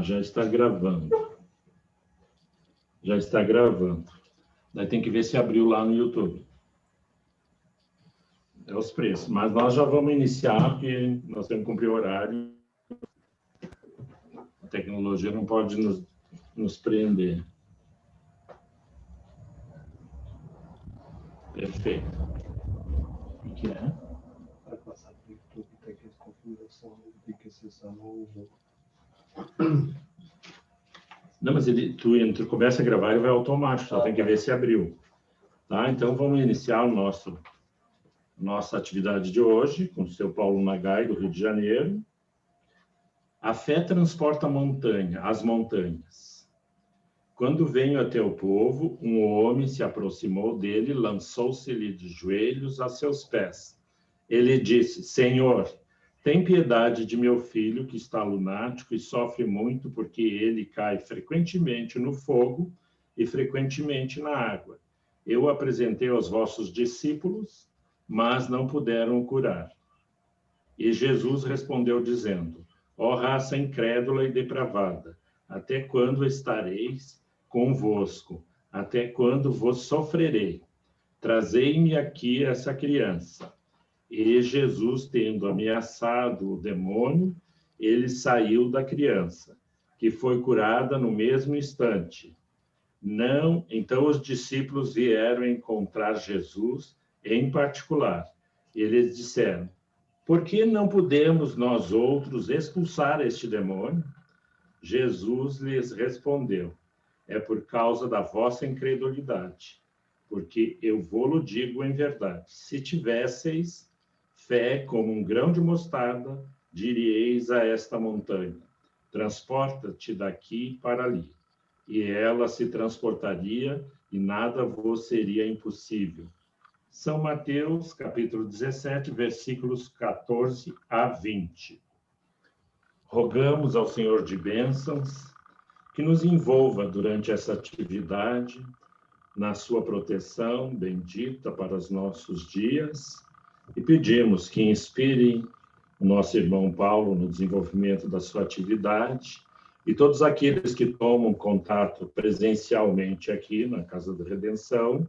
já está gravando. Já está gravando. Daí tem que ver se abriu lá no YouTube. É os preços. Mas nós já vamos iniciar, porque nós temos que cumprir o horário. A tecnologia não pode nos prender. Perfeito. O que é? Para passar para o YouTube tem que configuração, tem que acessar no jogo. Não, mas tu começa a gravar e vai automático, só tem que ver se abriu. Tá? Então vamos iniciar nossa atividade de hoje com o seu Paulo Nagai, do Rio de Janeiro. A fé transporta as montanhas. Quando venho até o povo, um homem se aproximou dele, lançou-se-lhe de joelhos a seus pés. Ele disse: Senhor, tem piedade de meu filho, que está lunático e sofre muito, porque ele cai frequentemente no fogo e frequentemente na água. Eu o apresentei aos vossos discípulos, mas não puderam o curar. E Jesus respondeu, dizendo: Ó raça incrédula e depravada, até quando estareis convosco? Até quando vos sofrerei? Trazei-me aqui essa criança. E Jesus, tendo ameaçado o demônio, ele saiu da criança, que foi curada no mesmo instante. Então os discípulos vieram encontrar Jesus em particular. Eles disseram: Por que não podemos nós outros expulsar este demônio? Jesus lhes respondeu: É por causa da vossa incredulidade, porque eu vou-lo digo em verdade. Se tivesseis fé como um grão de mostarda, diríeis a esta montanha: transporta-te daqui para ali. E ela se transportaria e nada vos seria impossível. São Mateus, capítulo 17, versículos 14 a 20. Rogamos ao Senhor de bênçãos que nos envolva durante essa atividade, na sua proteção bendita para os nossos dias, e pedimos que inspire o nosso irmão Paulo no desenvolvimento da sua atividade, e todos aqueles que tomam contato presencialmente aqui na Casa da Redenção,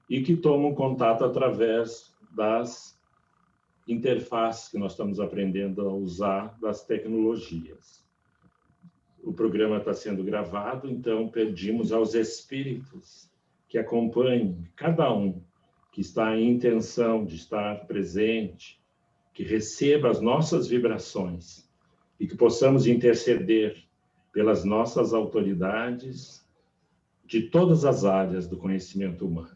e que tomam contato através das interfaces que nós estamos aprendendo a usar das tecnologias. O programa está sendo gravado, então pedimos aos espíritos que acompanhem cada um que está em intenção de estar presente, que receba as nossas vibrações e que possamos interceder pelas nossas autoridades de todas as áreas do conhecimento humano.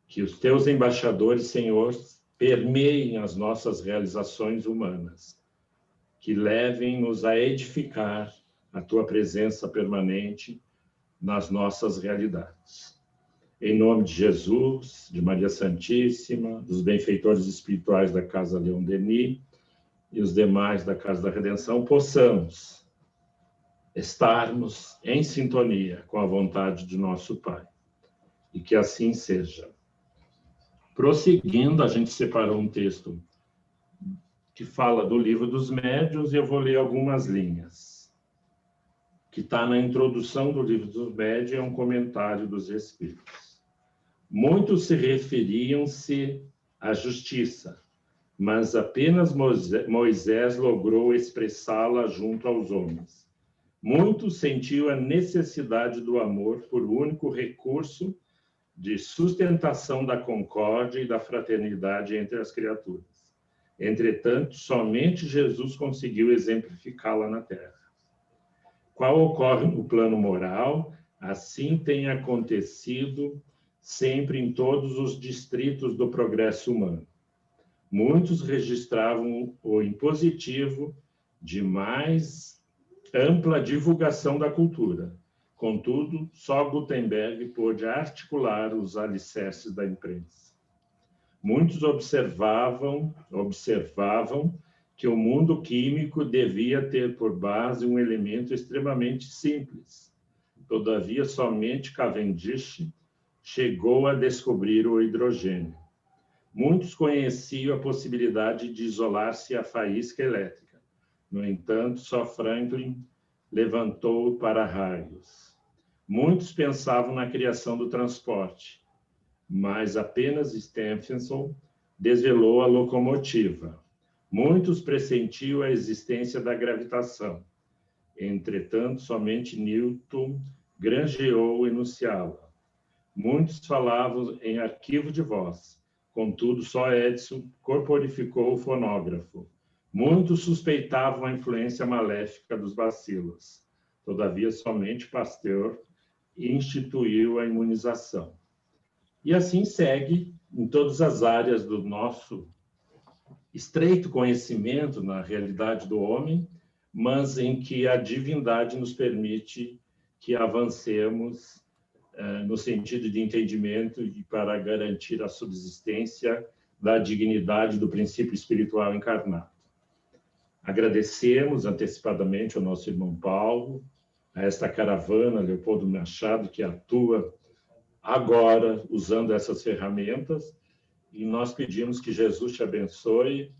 Que os teus embaixadores, Senhor, permeiem as nossas realizações humanas, que levem-nos a edificar a tua presença permanente nas nossas realidades. Em nome de Jesus, de Maria Santíssima, dos benfeitores espirituais da Casa Leon Denis e os demais da Casa da Redenção, possamos estarmos em sintonia com a vontade de nosso Pai. E que assim seja. Prosseguindo, a gente separou um texto que fala do Livro dos Médiuns, e eu vou ler algumas linhas. Que está na introdução do Livro dos Médiuns, é um comentário dos Espíritos. Muitos se referiam-se à justiça, mas apenas Moisés logrou expressá-la junto aos homens. Muitos sentiam a necessidade do amor por único recurso de sustentação da concórdia e da fraternidade entre as criaturas. Entretanto, somente Jesus conseguiu exemplificá-la na Terra. Qual ocorre no plano moral, assim tem acontecido sempre em todos os distritos do progresso humano. Muitos registravam o impositivo de mais ampla divulgação da cultura. Contudo, só Gutenberg pôde articular os alicerces da imprensa. Muitos observavam que o mundo químico devia ter por base um elemento extremamente simples. Todavia, somente Cavendish chegou a descobrir o hidrogênio. Muitos conheciam a possibilidade de isolar-se a faísca elétrica. No entanto, só Franklin levantou para raios. Muitos pensavam na criação do transporte, mas apenas Stephenson desvelou a locomotiva. Muitos pressentiam a existência da gravitação. Entretanto, somente Newton granjeou enunciá-la. Muitos falavam em arquivo de voz. Contudo, só Edison corporificou o fonógrafo. Muitos suspeitavam a influência maléfica dos bacilos. Todavia, somente Pasteur instituiu a imunização. E assim segue em todas as áreas do nosso estreito conhecimento na realidade do homem, mas em que a divindade nos permite que avancemos no sentido de entendimento e para garantir a subsistência da dignidade do princípio espiritual encarnado. Agradecemos antecipadamente ao nosso irmão Paulo, a esta caravana Leopoldo Machado, que atua agora usando essas ferramentas, e nós pedimos que Jesus te abençoe.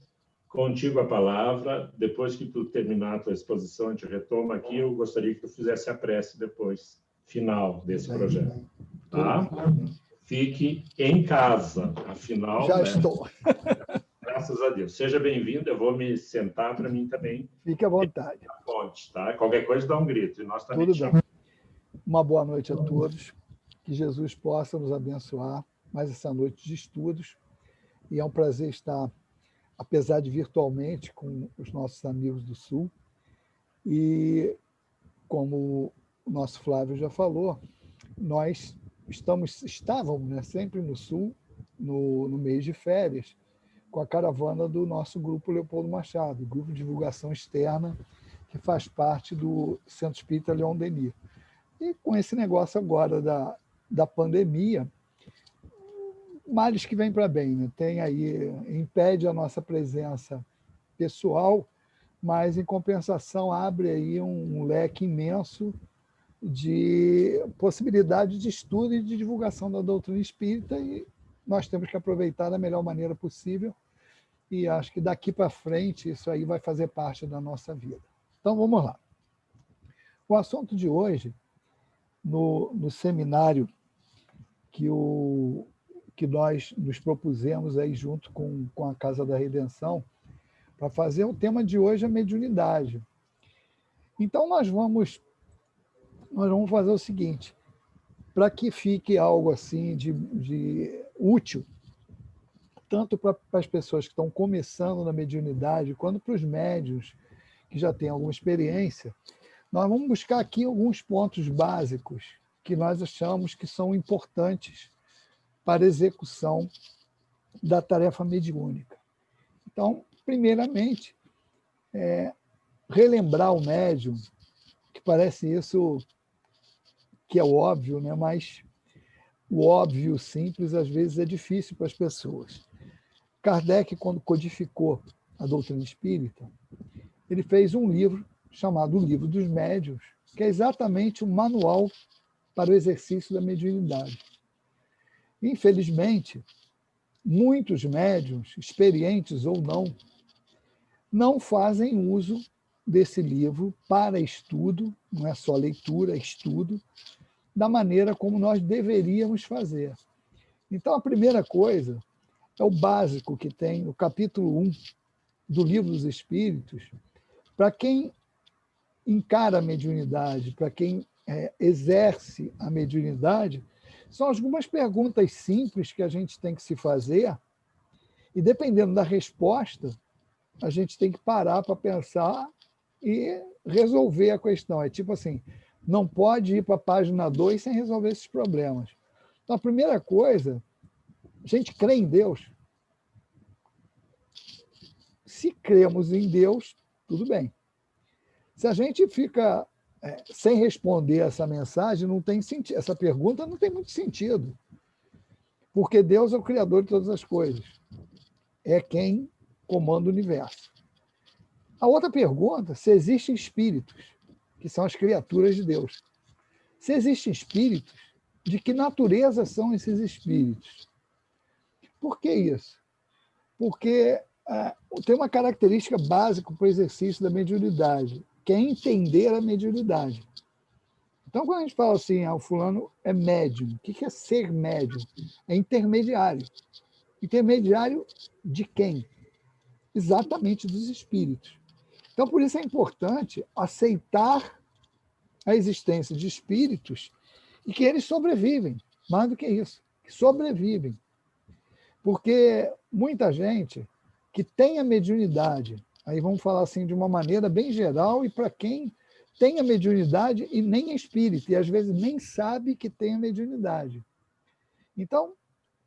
Contigo a palavra. Depois que tu terminar a tua exposição, a gente retoma aqui. Eu gostaria que tu fizesse a prece depois, final desse projeto. Tá? Fique em casa, afinal. Já estou. Graças a Deus. Seja bem-vindo. Eu vou me sentar para mim também. Fique à vontade. Ponte, tá? Qualquer coisa dá um grito. E nós também Tudo bem. Uma boa noite a todos. Que Jesus possa nos abençoar mais essa noite de estudos. E é um prazer estar, apesar de virtualmente, com os nossos amigos do Sul. E, como o nosso Flávio já falou, nós estávamos, né, sempre no Sul, no mês de férias, com a caravana do nosso grupo Leopoldo Machado, grupo de divulgação externa, que faz parte do Centro Espírita Leon Denis. E com esse negócio agora da pandemia, males que vêm para bem, né? Tem aí, impede a nossa presença pessoal, mas, em compensação, abre aí um leque imenso de possibilidade de estudo e de divulgação da doutrina espírita, e nós temos que aproveitar da melhor maneira possível, e acho que daqui para frente isso aí vai fazer parte da nossa vida. Então, vamos lá. O assunto de hoje, no seminário que nós nos propusemos aí junto com a Casa da Redenção, para fazer o tema de hoje, a mediunidade. Então, nós vamos fazer o seguinte, para que fique algo assim de útil, tanto para as pessoas que estão começando na mediunidade, quanto para os médiuns que já têm alguma experiência, nós vamos buscar aqui alguns pontos básicos que nós achamos que são importantes para a execução da tarefa mediúnica. Então, primeiramente, relembrar o médium, que parece isso que é óbvio, né? Mas o óbvio simples, às vezes, é difícil para as pessoas. Kardec, quando codificou a doutrina espírita, ele fez um livro chamado O Livro dos Médiuns, que é exatamente um manual para o exercício da mediunidade. Infelizmente, muitos médiuns, experientes ou não fazem uso desse livro para estudo, não é só leitura, é estudo, da maneira como nós deveríamos fazer. Então, a primeira coisa é o básico que tem no capítulo 1 do Livro dos Espíritos, para quem encara a mediunidade, para quem exerce a mediunidade, são algumas perguntas simples que a gente tem que se fazer, e dependendo da resposta, a gente tem que parar para pensar e resolver a questão. É tipo assim, não pode ir para a página 2 sem resolver esses problemas. Então, a primeira coisa, a gente crê em Deus. Se cremos em Deus, tudo bem. Se a gente fica sem responder essa mensagem, não tem sentido. Essa pergunta não tem muito sentido. Porque Deus é o Criador de todas as coisas. É quem comanda o universo. A outra pergunta, se existem espíritos, que são as criaturas de Deus. Se existem espíritos, de que natureza são esses espíritos? Por que isso? Porque tem uma característica básica para o exercício da mediunidade. quer entender a mediunidade. Então, quando a gente fala assim, o fulano é médium, o que é ser médium? É intermediário. Intermediário de quem? Exatamente dos espíritos. Então, por isso é importante aceitar a existência de espíritos e que eles sobrevivem, mais do que isso, que sobrevivem. Porque muita gente que tem a mediunidade, aí vamos falar assim de uma maneira bem geral, e para quem tem a mediunidade e nem é espírita, e às vezes nem sabe que tem a mediunidade. Então,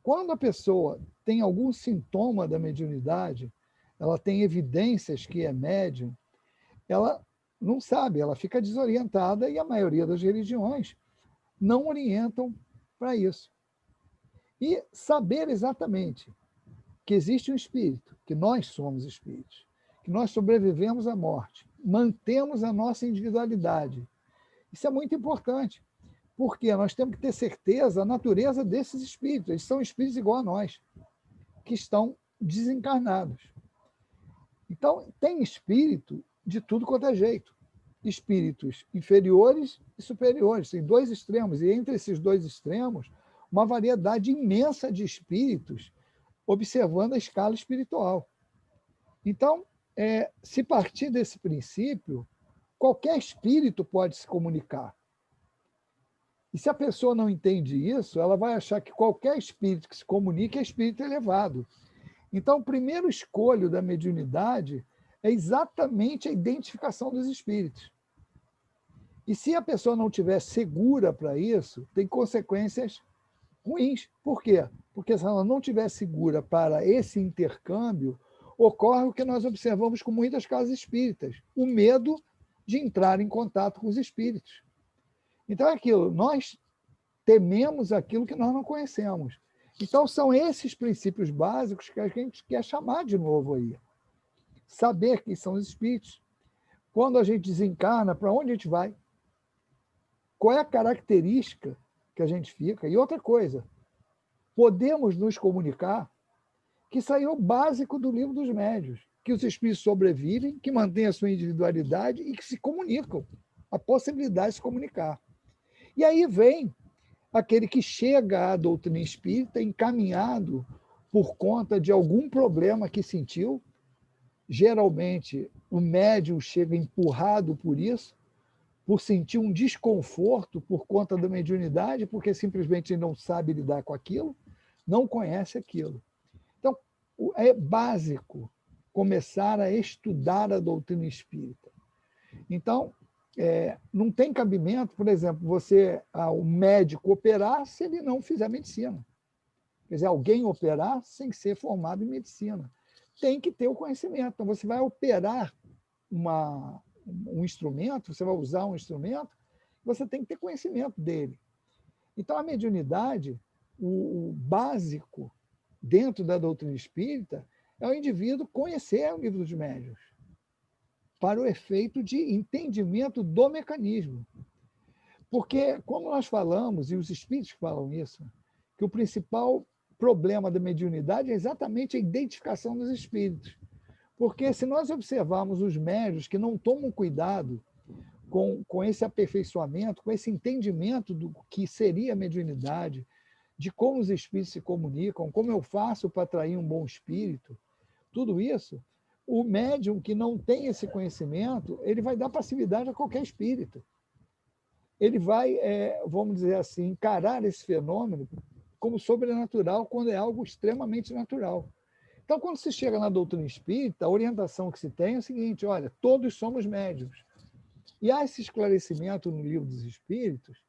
quando a pessoa tem algum sintoma da mediunidade, ela tem evidências que é médium, ela não sabe, ela fica desorientada, e a maioria das religiões não orientam para isso. E saber exatamente que existe um espírito, que nós somos espíritos, que nós sobrevivemos à morte, mantemos a nossa individualidade. Isso é muito importante, porque nós temos que ter certeza da natureza desses espíritos. Eles são espíritos igual a nós, que estão desencarnados. Então, tem espírito de tudo quanto é jeito. Espíritos inferiores e superiores. Tem dois extremos, e entre esses dois extremos, uma variedade imensa de espíritos observando a escala espiritual. Então, se partir desse princípio, qualquer espírito pode se comunicar. E se a pessoa não entende isso, ela vai achar que qualquer espírito que se comunica é espírito elevado. Então, o primeiro escolho da mediunidade é exatamente a identificação dos espíritos. E se a pessoa não estiver segura para isso, tem consequências ruins. Por quê? Porque se ela não estiver segura para esse intercâmbio, ocorre o que nós observamos com muitas casas espíritas, o medo de entrar em contato com os espíritos. Então é aquilo, nós tememos aquilo que nós não conhecemos. Então são esses princípios básicos que a gente quer chamar de novo aí. Saber quem são os espíritos. Quando a gente desencarna, para onde a gente vai? Qual é a característica que a gente fica? E outra coisa, podemos nos comunicar, que isso aí é o básico do Livro dos Médiuns, que os espíritos sobrevivem, que mantêm a sua individualidade e que se comunicam, a possibilidade de se comunicar. E aí vem aquele que chega à doutrina espírita encaminhado por conta de algum problema que sentiu. Geralmente, o médium chega empurrado por isso, por sentir um desconforto por conta da mediunidade, porque simplesmente não sabe lidar com aquilo, não conhece aquilo. Então, é básico começar a estudar a doutrina espírita. Então, não tem cabimento, por exemplo, o médico operar se ele não fizer medicina. Quer dizer, alguém operar sem ser formado em medicina. Tem que ter o conhecimento. Então, você vai operar um instrumento, você vai usar um instrumento, você tem que ter conhecimento dele. Então, a mediunidade, o básico dentro da doutrina espírita, é o indivíduo conhecer o Livro dos Médiuns, para o efeito de entendimento do mecanismo. Porque, como nós falamos, e os espíritos falam isso, que o principal problema da mediunidade é exatamente a identificação dos espíritos. Porque se nós observarmos os médiuns que não tomam cuidado com esse aperfeiçoamento, com esse entendimento do que seria a mediunidade, de como os espíritos se comunicam, como eu faço para atrair um bom espírito, tudo isso, o médium que não tem esse conhecimento, ele vai dar passividade a qualquer espírito. Ele vai, vamos dizer assim, encarar esse fenômeno como sobrenatural, quando é algo extremamente natural. Então, quando se chega na doutrina espírita, a orientação que se tem é o seguinte: olha, todos somos médiuns. E há esse esclarecimento no Livro dos Espíritos,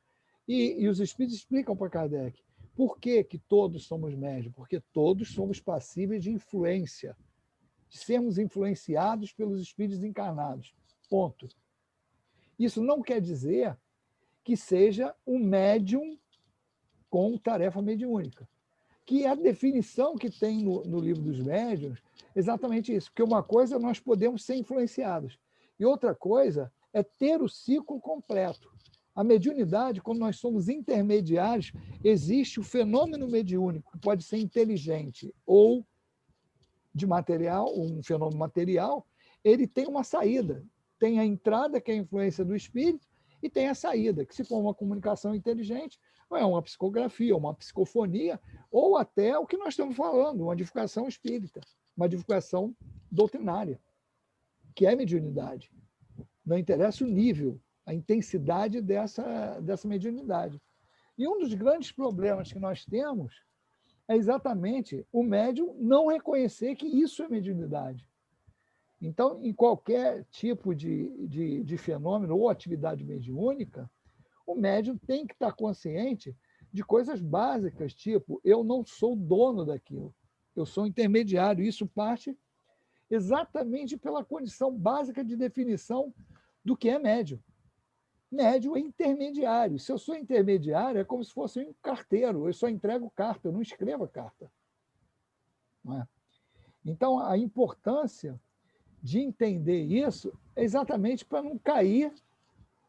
e os espíritos explicam para Kardec por que todos somos médiuns, porque todos somos passíveis de influência, de sermos influenciados pelos espíritos encarnados. Ponto. Isso não quer dizer que seja um médium com tarefa mediúnica, que é a definição que tem no Livro dos Médiuns, exatamente isso, porque uma coisa nós podemos ser influenciados, e outra coisa é ter o ciclo completo. A mediunidade, quando nós somos intermediários, existe o fenômeno mediúnico, que pode ser inteligente ou de material, um fenômeno material, ele tem uma saída, tem a entrada, que é a influência do espírito, e tem a saída, que se for uma comunicação inteligente, ou é uma psicografia, uma psicofonia, ou até o que nós estamos falando, uma divulgação espírita, uma divulgação doutrinária, que é mediunidade. Não interessa o nível, a intensidade dessa mediunidade. E um dos grandes problemas que nós temos é exatamente o médium não reconhecer que isso é mediunidade. Então, em qualquer tipo de fenômeno ou atividade mediúnica, o médium tem que estar consciente de coisas básicas, tipo, eu não sou dono daquilo, eu sou intermediário. Isso parte exatamente pela condição básica de definição do que é médium. Médium é intermediário. Se eu sou intermediário, é como se fosse um carteiro. Eu só entrego carta, eu não escrevo a carta. Não é? Então, a importância de entender isso é exatamente para não cair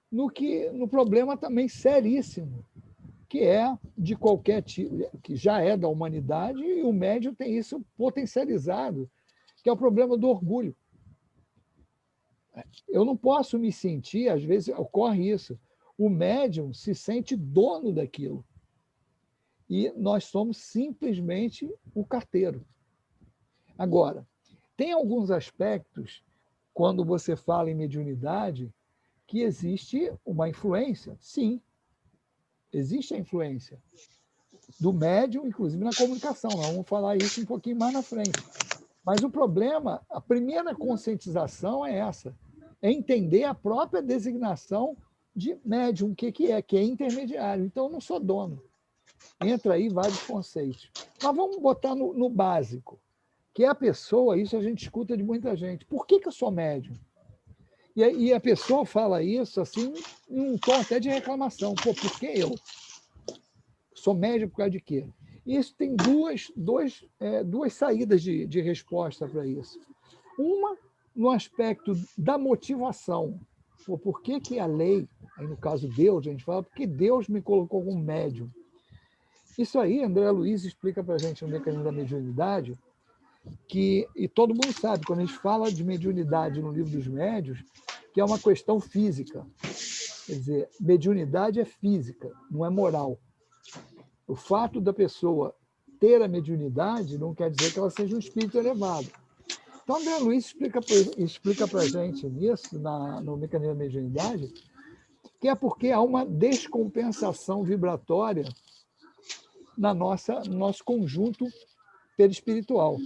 no problema também seríssimo, que é de qualquer tipo, que já é da humanidade, e o médium tem isso potencializado, que é o problema do orgulho. Eu não posso me sentir, às vezes ocorre isso, o médium se sente dono daquilo. E nós somos simplesmente o carteiro. Agora, tem alguns aspectos, quando você fala em mediunidade, que existe uma influência. Sim, existe a influência do médium, inclusive na comunicação. Nós vamos falar isso um pouquinho mais na frente. Mas o problema, a primeira conscientização é essa, é entender a própria designação de médium, o que é intermediário. Então, eu não sou dono. Entra aí vários conceitos. Mas vamos botar no básico, que é a pessoa, isso a gente escuta de muita gente. Por que eu sou médium? E a pessoa fala isso assim, em um tom até de reclamação. Pô, por que eu? Sou médium por causa de quê? E isso tem duas saídas de resposta para isso. Uma, no aspecto da motivação. Pô, por que a lei, aí no caso Deus, a gente fala, porque Deus me colocou como médium? Isso aí, André Luiz explica para a gente no mecanismo da mediunidade, e todo mundo sabe, quando a gente fala de mediunidade no livro dos médiuns, que é uma questão física. Quer dizer, mediunidade é física, não é moral. O fato da pessoa ter a mediunidade não quer dizer que ela seja um espírito elevado. Então, André Luiz explica para a gente nisso, no mecanismo da mediunidade, que é porque há uma descompensação vibratória no nosso conjunto perispiritual.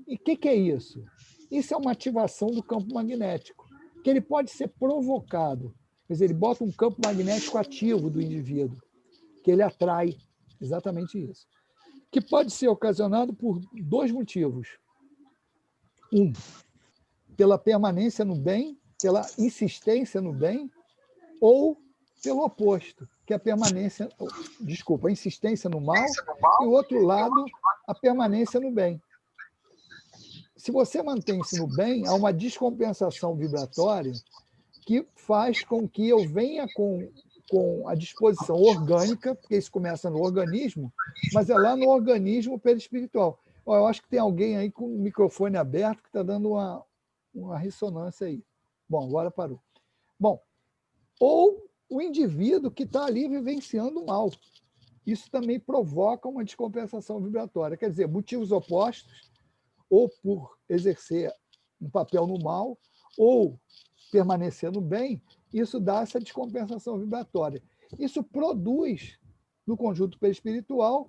E o que é isso? Isso é uma ativação do campo magnético, que ele pode ser provocado. Quer dizer, ele bota um campo magnético ativo do indivíduo, que ele atrai. Exatamente isso. Que pode ser ocasionado por dois motivos. Um, pela permanência no bem, pela insistência no bem, ou pelo oposto, que é a insistência no mal, e o outro lado, a permanência no bem. Se você mantém-se no bem, há uma descompensação vibratória que faz com que eu venha com a disposição orgânica, porque isso começa no organismo, mas é lá no organismo perispiritual. Eu acho que tem alguém aí com o microfone aberto que está dando uma ressonância aí. Bom, agora parou. Bom, ou o indivíduo que está ali vivenciando o mal. Isso também provoca uma descompensação vibratória. Quer dizer, motivos opostos, ou por exercer um papel no mal, ou permanecer no bem, isso dá essa descompensação vibratória. Isso produz, no conjunto perispiritual,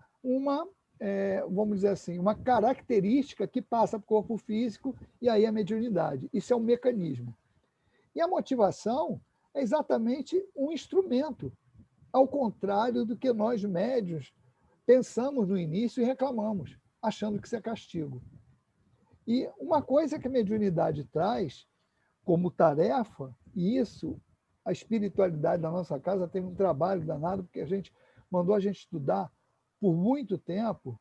vamos dizer assim, uma característica que passa para o corpo físico, e aí a mediunidade. Isso é um mecanismo. E a motivação é exatamente um instrumento, ao contrário do que nós médiuns pensamos no início e reclamamos, achando que isso é castigo. E uma coisa que a mediunidade traz como tarefa, e isso, a espiritualidade da nossa casa teve um trabalho danado, porque mandou a gente estudar por muito tempo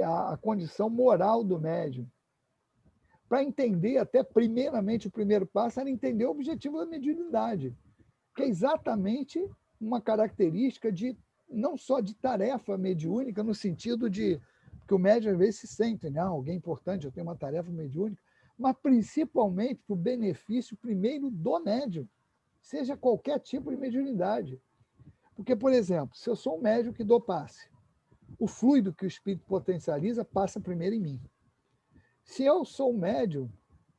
a condição moral do médium. Para entender, até primeiramente, o primeiro passo era entender o objetivo da mediunidade, que é exatamente uma característica não só de tarefa mediúnica, no sentido de que o médium às vezes se sente, né? Alguém importante, eu tenho uma tarefa mediúnica, mas principalmente para o benefício, primeiro, do médium, seja qualquer tipo de mediunidade. Porque, por exemplo, se eu sou um médium que dou passe, o fluido que o espírito potencializa passa primeiro em mim. Se eu sou um médium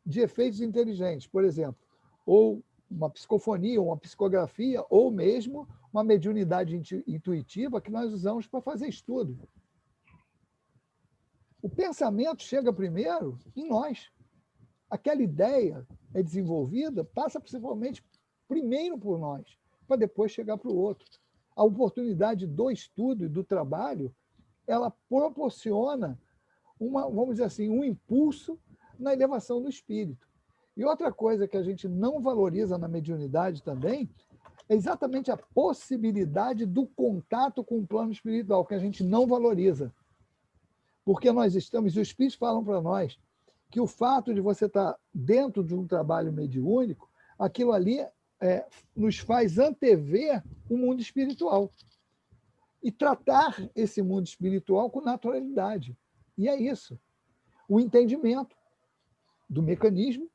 de efeitos inteligentes, por exemplo, ou uma psicofonia, uma psicografia, ou mesmo uma mediunidade intuitiva que nós usamos para fazer estudo. O pensamento chega primeiro em nós. Aquela ideia é desenvolvida, passa principalmente primeiro por nós, para depois chegar para o outro. A oportunidade do estudo e do trabalho, ela proporciona vamos dizer assim, um impulso na elevação do espírito. E outra coisa que a gente não valoriza na mediunidade também é exatamente a possibilidade do contato com o plano espiritual, que a gente não valoriza. Porque nós estamos, os espíritos falam para nós que o fato de você estar dentro de um trabalho mediúnico, aquilo ali nos faz antever o mundo espiritual e tratar esse mundo espiritual com naturalidade. E é isso. O entendimento do mecanismo,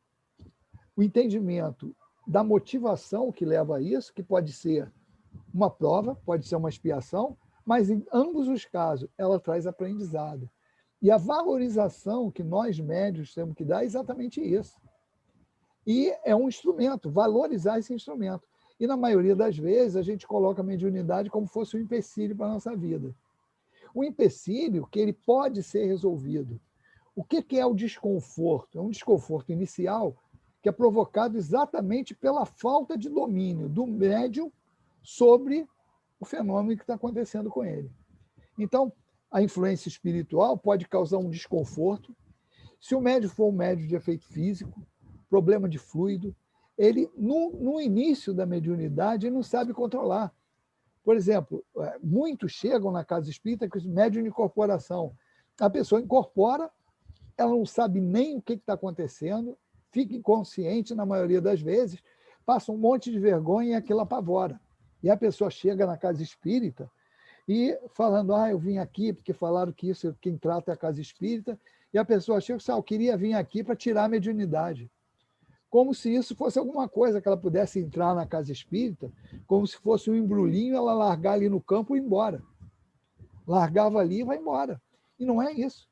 o entendimento da motivação que leva a isso, que pode ser uma prova, pode ser uma expiação, mas em ambos os casos ela traz aprendizado. E a valorização que nós médios temos que dar é exatamente isso. E é um instrumento, valorizar esse instrumento. E na maioria das vezes a gente coloca a mediunidade como fosse um empecilho para a nossa vida. O empecilho que ele pode ser resolvido. O que é o desconforto? É um desconforto inicial que é provocado exatamente pela falta de domínio do médium sobre o fenômeno que está acontecendo com ele. Então, a influência espiritual pode causar um desconforto. Se o médium for um médium de efeito físico, problema de fluido, ele, no início da mediunidade, ele não sabe controlar. Por exemplo, muitos chegam na casa espírita com médium de incorporação. A pessoa incorpora, ela não sabe nem o que está acontecendo, fica inconsciente na maioria das vezes, passa um monte de vergonha e aquilo apavora. E a pessoa chega na casa espírita e falando, eu vim aqui porque falaram que isso quem trata é a casa espírita, e a pessoa chega e diz, eu queria vir aqui para tirar a mediunidade. Como se isso fosse alguma coisa que ela pudesse entrar na casa espírita, como se fosse um embrulhinho, ela largar ali no campo e ir embora. Largava ali e vai embora. E não é isso.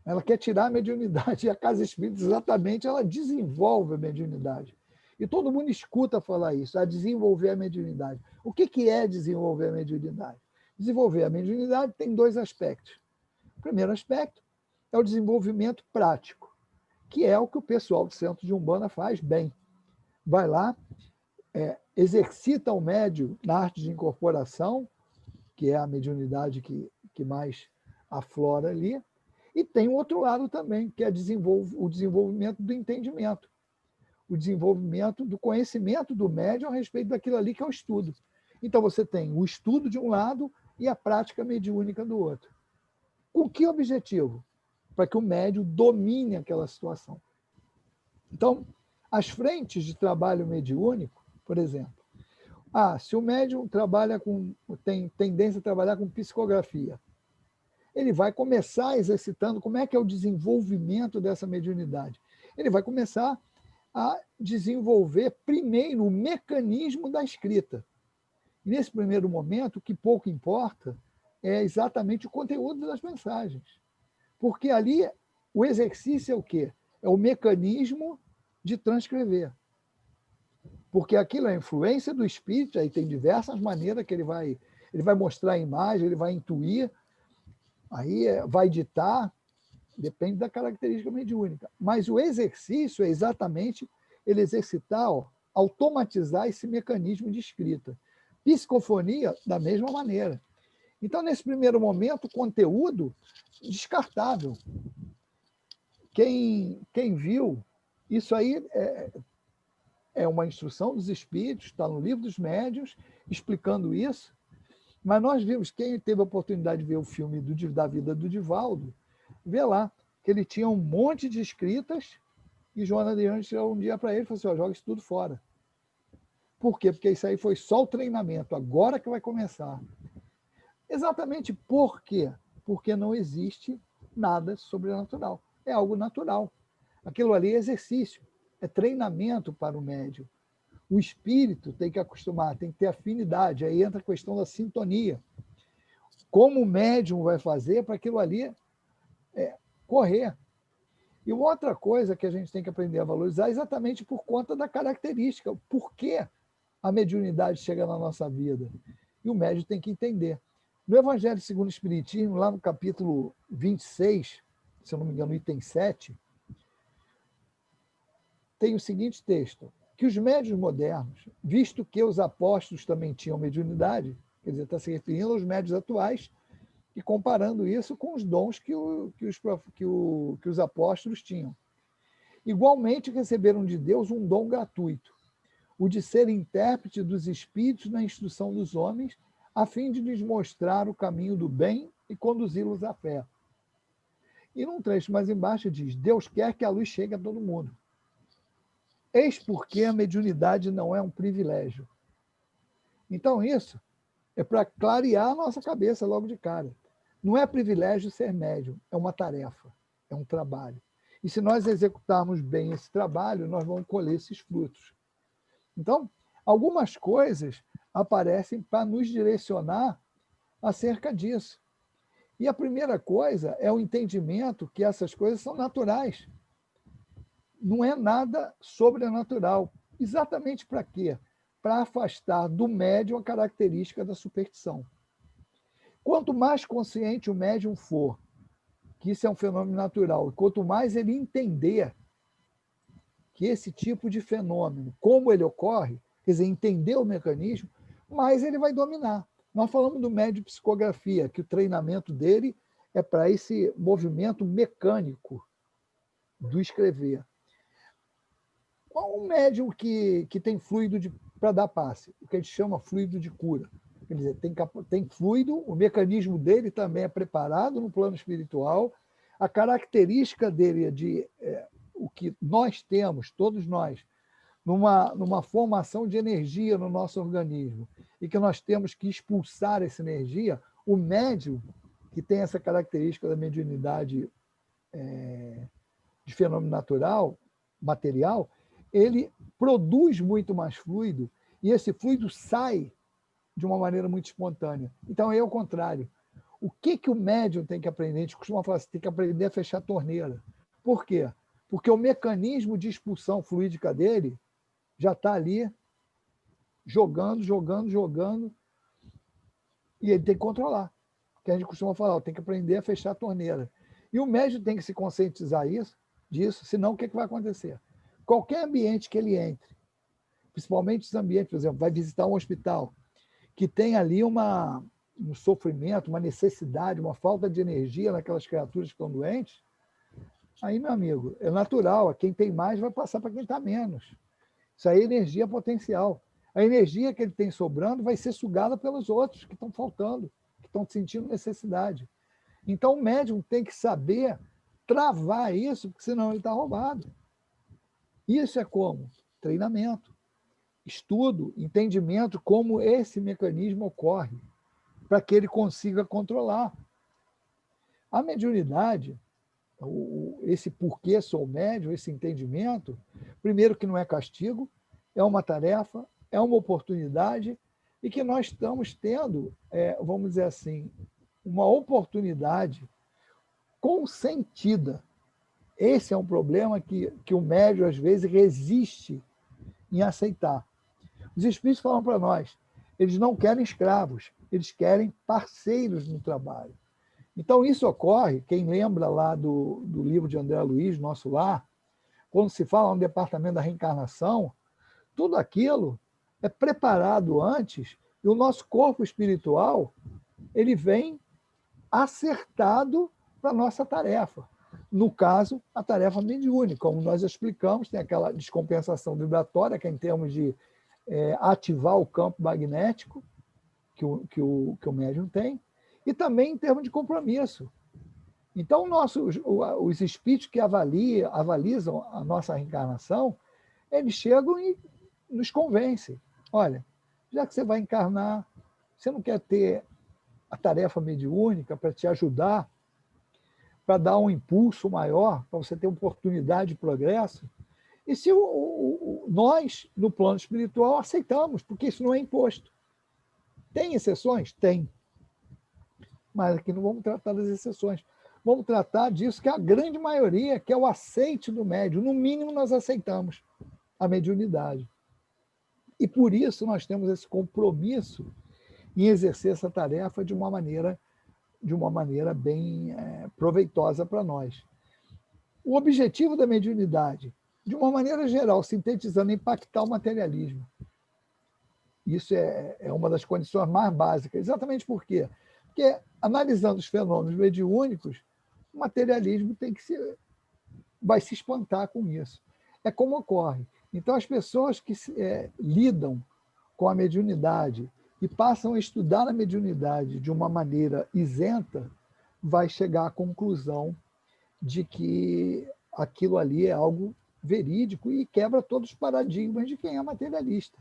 Ela quer tirar a mediunidade, e a casa espírita, exatamente, ela desenvolve a mediunidade. E todo mundo escuta falar isso, a desenvolver a mediunidade. O que é desenvolver a mediunidade? Desenvolver a mediunidade tem dois aspectos. O primeiro aspecto é o desenvolvimento prático, que é o que o pessoal do Centro de Umbanda faz bem. Vai lá, exercita o médium na arte de incorporação, que é a mediunidade que mais aflora ali, e tem o outro lado também, que é o desenvolvimento do entendimento, o desenvolvimento do conhecimento do médium a respeito daquilo ali que é o estudo. Então, você tem o estudo de um lado e a prática mediúnica do outro. Com que objetivo? Para que o médium domine aquela situação. Então, as frentes de trabalho mediúnico, por exemplo, se o médium tem tendência a trabalhar com psicografia, ele vai começar exercitando como é que é o desenvolvimento dessa mediunidade. Ele vai começar a desenvolver primeiro o mecanismo da escrita. E nesse primeiro momento, o que pouco importa é exatamente o conteúdo das mensagens. Porque ali o exercício é o quê? É o mecanismo de transcrever. Porque aquilo é a influência do espírito, aí tem diversas maneiras que ele vai mostrar a imagem, ele vai intuir, aí vai ditar, depende da característica mediúnica. Mas o exercício é exatamente ele exercitar, automatizar esse mecanismo de escrita. Psicofonia, da mesma maneira. Então, nesse primeiro momento, o conteúdo descartável. Quem viu, isso aí é uma instrução dos espíritos, está no livro dos médiuns, explicando isso, mas nós vimos, quem teve a oportunidade de ver o filme da vida do Divaldo, vê lá que ele tinha um monte de escritas e Joana de Anjos chegou um dia para ele e falou assim, joga isso tudo fora. Por quê? Porque isso aí foi só o treinamento, agora que vai começar. Exatamente por quê? Porque não existe nada sobrenatural. É algo natural. Aquilo ali é exercício, é treinamento para o médium. O espírito tem que acostumar, tem que ter afinidade. Aí entra a questão da sintonia. Como o médium vai fazer para aquilo ali correr? E uma outra coisa que a gente tem que aprender a valorizar é exatamente por conta da característica. Por que a mediunidade chega na nossa vida? E o médium tem que entender. No Evangelho segundo o Espiritismo, lá no capítulo 26, se eu não me engano, item 7, tem o seguinte texto, que os médiuns modernos, visto que os apóstolos também tinham mediunidade, quer dizer, está se referindo aos médiuns atuais, e comparando isso com os dons que os apóstolos tinham. Igualmente receberam de Deus um dom gratuito, o de ser intérprete dos espíritos na instrução dos homens, a fim de lhes mostrar o caminho do bem e conduzi-los à fé. E num trecho mais embaixo diz, Deus quer que a luz chegue a todo mundo. Eis porque a mediunidade não é um privilégio. Então isso é para clarear a nossa cabeça logo de cara. Não é privilégio ser médium, é uma tarefa, é um trabalho. E se nós executarmos bem esse trabalho, nós vamos colher esses frutos. Então, algumas coisas aparecem para nos direcionar acerca disso. E a primeira coisa é o entendimento que essas coisas são naturais. Não é nada sobrenatural. Exatamente para quê? Para afastar do médium a característica da superstição. Quanto mais consciente o médium for que isso é um fenômeno natural, e quanto mais ele entender que esse tipo de fenômeno, como ele ocorre, quer dizer, entender o mecanismo, mais ele vai dominar. Nós falamos do médium de psicografia, que o treinamento dele é para esse movimento mecânico do escrever. Qual um médium que tem fluido para dar passe? O que a gente chama fluido de cura. Quer dizer, tem fluido, o mecanismo dele também é preparado no plano espiritual, a característica dele é de o que nós temos, todos nós, numa formação de energia no nosso organismo, e que nós temos que expulsar essa energia, o médium, que tem essa característica da mediunidade de fenômeno natural, material, ele produz muito mais fluido, e esse fluido sai de uma maneira muito espontânea. Então, é o contrário. O que o médium tem que aprender? A gente costuma falar assim, tem que aprender a fechar a torneira. Por quê? Porque o mecanismo de expulsão fluídica dele já está ali jogando, e ele tem que controlar. Que a gente costuma falar, tem que aprender a fechar a torneira. E o médium tem que se conscientizar disso, senão o que vai acontecer? Qualquer ambiente que ele entre, principalmente os ambientes, por exemplo, vai visitar um hospital, que tem ali um sofrimento, uma necessidade, uma falta de energia naquelas criaturas que estão doentes, aí, meu amigo, é natural, quem tem mais vai passar para quem está menos. Isso aí é energia potencial. A energia que ele tem sobrando vai ser sugada pelos outros que estão faltando, que estão sentindo necessidade. Então, o médium tem que saber travar isso, porque senão ele está roubado. Isso é como? Treinamento. Estudo, entendimento, como esse mecanismo ocorre, para que ele consiga controlar. A mediunidade, esse porquê sou médium, esse entendimento, primeiro que não é castigo, é uma tarefa, é uma oportunidade, e que nós estamos tendo, vamos dizer assim, uma oportunidade consentida. Esse é um problema que o médium, às vezes, resiste em aceitar. Os espíritos falam para nós, eles não querem escravos, eles querem parceiros no trabalho. Então, isso ocorre, quem lembra lá do livro de André Luiz, Nosso Lar, quando se fala no departamento da reencarnação, tudo aquilo é preparado antes, e o nosso corpo espiritual ele vem acertado para a nossa tarefa. No caso, a tarefa mediúnica, como nós explicamos, tem aquela descompensação vibratória, que é em termos de ativar o campo magnético que o médium tem, e também em termos de compromisso. Então, os espíritos que avalizam a nossa reencarnação, eles chegam e nos convencem. Olha, já que você vai encarnar, você não quer ter a tarefa mediúnica para te ajudar, para dar um impulso maior, para você ter oportunidade de progresso. E se nós, no plano espiritual, aceitamos, porque isso não é imposto. Tem exceções? Tem. Mas aqui não vamos tratar das exceções. Vamos tratar disso que é a grande maioria, que é o aceite do médium. No mínimo, nós aceitamos a mediunidade. E por isso nós temos esse compromisso em exercer essa tarefa de uma maneira bem proveitosa para nós. O objetivo da mediunidade, de uma maneira geral, sintetizando, é impactar o materialismo. Isso é uma das condições mais básicas. Exatamente por quê? Porque, analisando os fenômenos mediúnicos, o materialismo vai se espantar com isso. É como ocorre. Então, as pessoas que lidam com a mediunidade e passam a estudar a mediunidade de uma maneira isenta, vai chegar à conclusão de que aquilo ali é algo verídico e quebra todos os paradigmas de quem é materialista.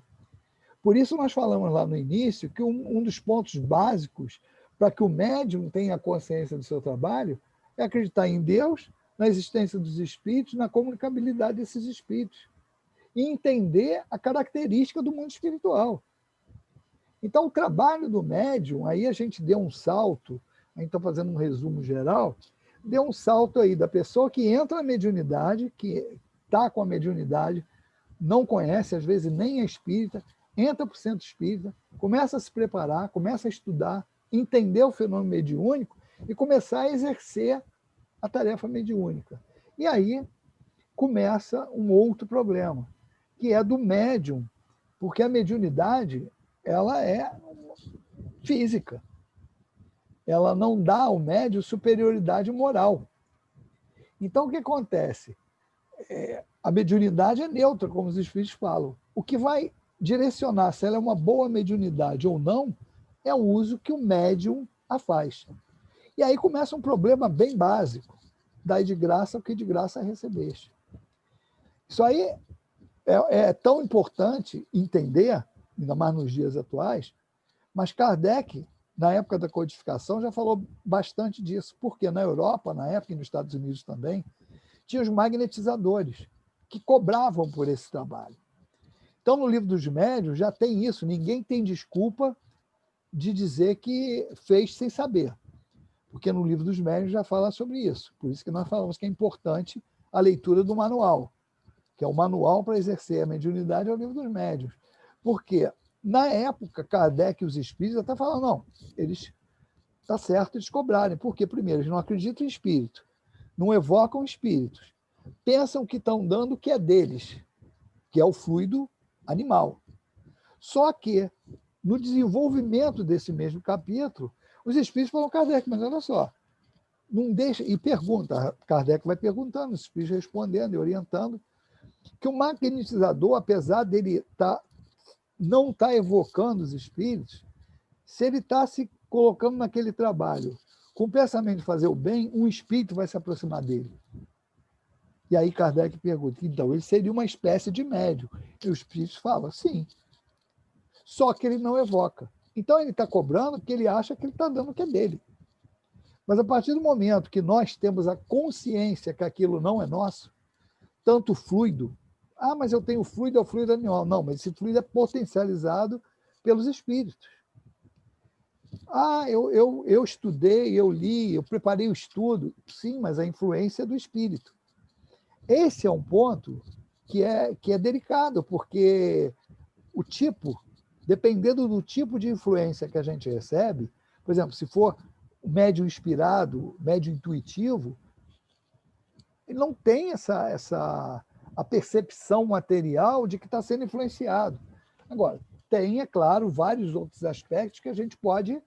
Por isso, nós falamos lá no início que um dos pontos básicos para que o médium tenha consciência do seu trabalho é acreditar em Deus, na existência dos espíritos, na comunicabilidade desses espíritos, e entender a característica do mundo espiritual. Então, o trabalho do médium, aí a gente deu um salto, a gente está fazendo um resumo geral, deu um salto aí da pessoa que entra na mediunidade, que está com a mediunidade, não conhece, às vezes nem é espírita, entra para o centro espírita, começa a se preparar, começa a estudar, entender o fenômeno mediúnico e começar a exercer a tarefa mediúnica. E aí começa um outro problema, que é do médium, porque a mediunidade ela é física. Ela não dá ao médium superioridade moral. Então, o que acontece? A mediunidade é neutra, como os espíritos falam. O que vai direcionar se ela é uma boa mediunidade ou não é o uso que o médium a faz. E aí começa um problema bem básico. Dai de graça o que de graça recebeste. Isso aí é tão importante entender, ainda mais nos dias atuais, mas Kardec, na época da codificação, já falou bastante disso, porque na Europa, na época, e nos Estados Unidos também, tinha os magnetizadores, que cobravam por esse trabalho. Então, no livro dos médiuns já tem isso, ninguém tem desculpa de dizer que fez sem saber, porque no livro dos médiuns já fala sobre isso. Por isso que nós falamos que é importante a leitura do manual, que é o manual para exercer a mediunidade, é o livro dos médiuns. Porque, na época, Kardec e os espíritos até falaram, não, está certo eles cobrarem. Porque, primeiro, eles não acreditam em espírito, não evocam espíritos, pensam que estão dando o que é deles, que é o fluido animal. Só que, no desenvolvimento desse mesmo capítulo, os espíritos falam, Kardec, mas olha só, não deixa, e pergunta, Kardec vai perguntando, os espíritos respondendo e orientando, que o magnetizador, apesar dele não estar evocando os espíritos, se ele está se colocando naquele trabalho com o pensamento de fazer o bem, um espírito vai se aproximar dele. E aí Kardec pergunta, então, ele seria uma espécie de médium. E os espíritos falam, sim. Só que ele não evoca. Então ele está cobrando porque ele acha que ele está dando o que é dele. Mas a partir do momento que nós temos a consciência que aquilo não é nosso, tanto fluido, mas eu tenho fluido, é o fluido animal. Não, mas esse fluido é potencializado pelos espíritos. Eu estudei, eu li, eu preparei o estudo. Sim, mas a influência é do espírito. Esse é um ponto que é delicado, porque o tipo, dependendo do tipo de influência que a gente recebe, por exemplo, se for médium inspirado, médium intuitivo, ele não tem a percepção material de que está sendo influenciado. Agora, tem, é claro, vários outros aspectos que a gente pode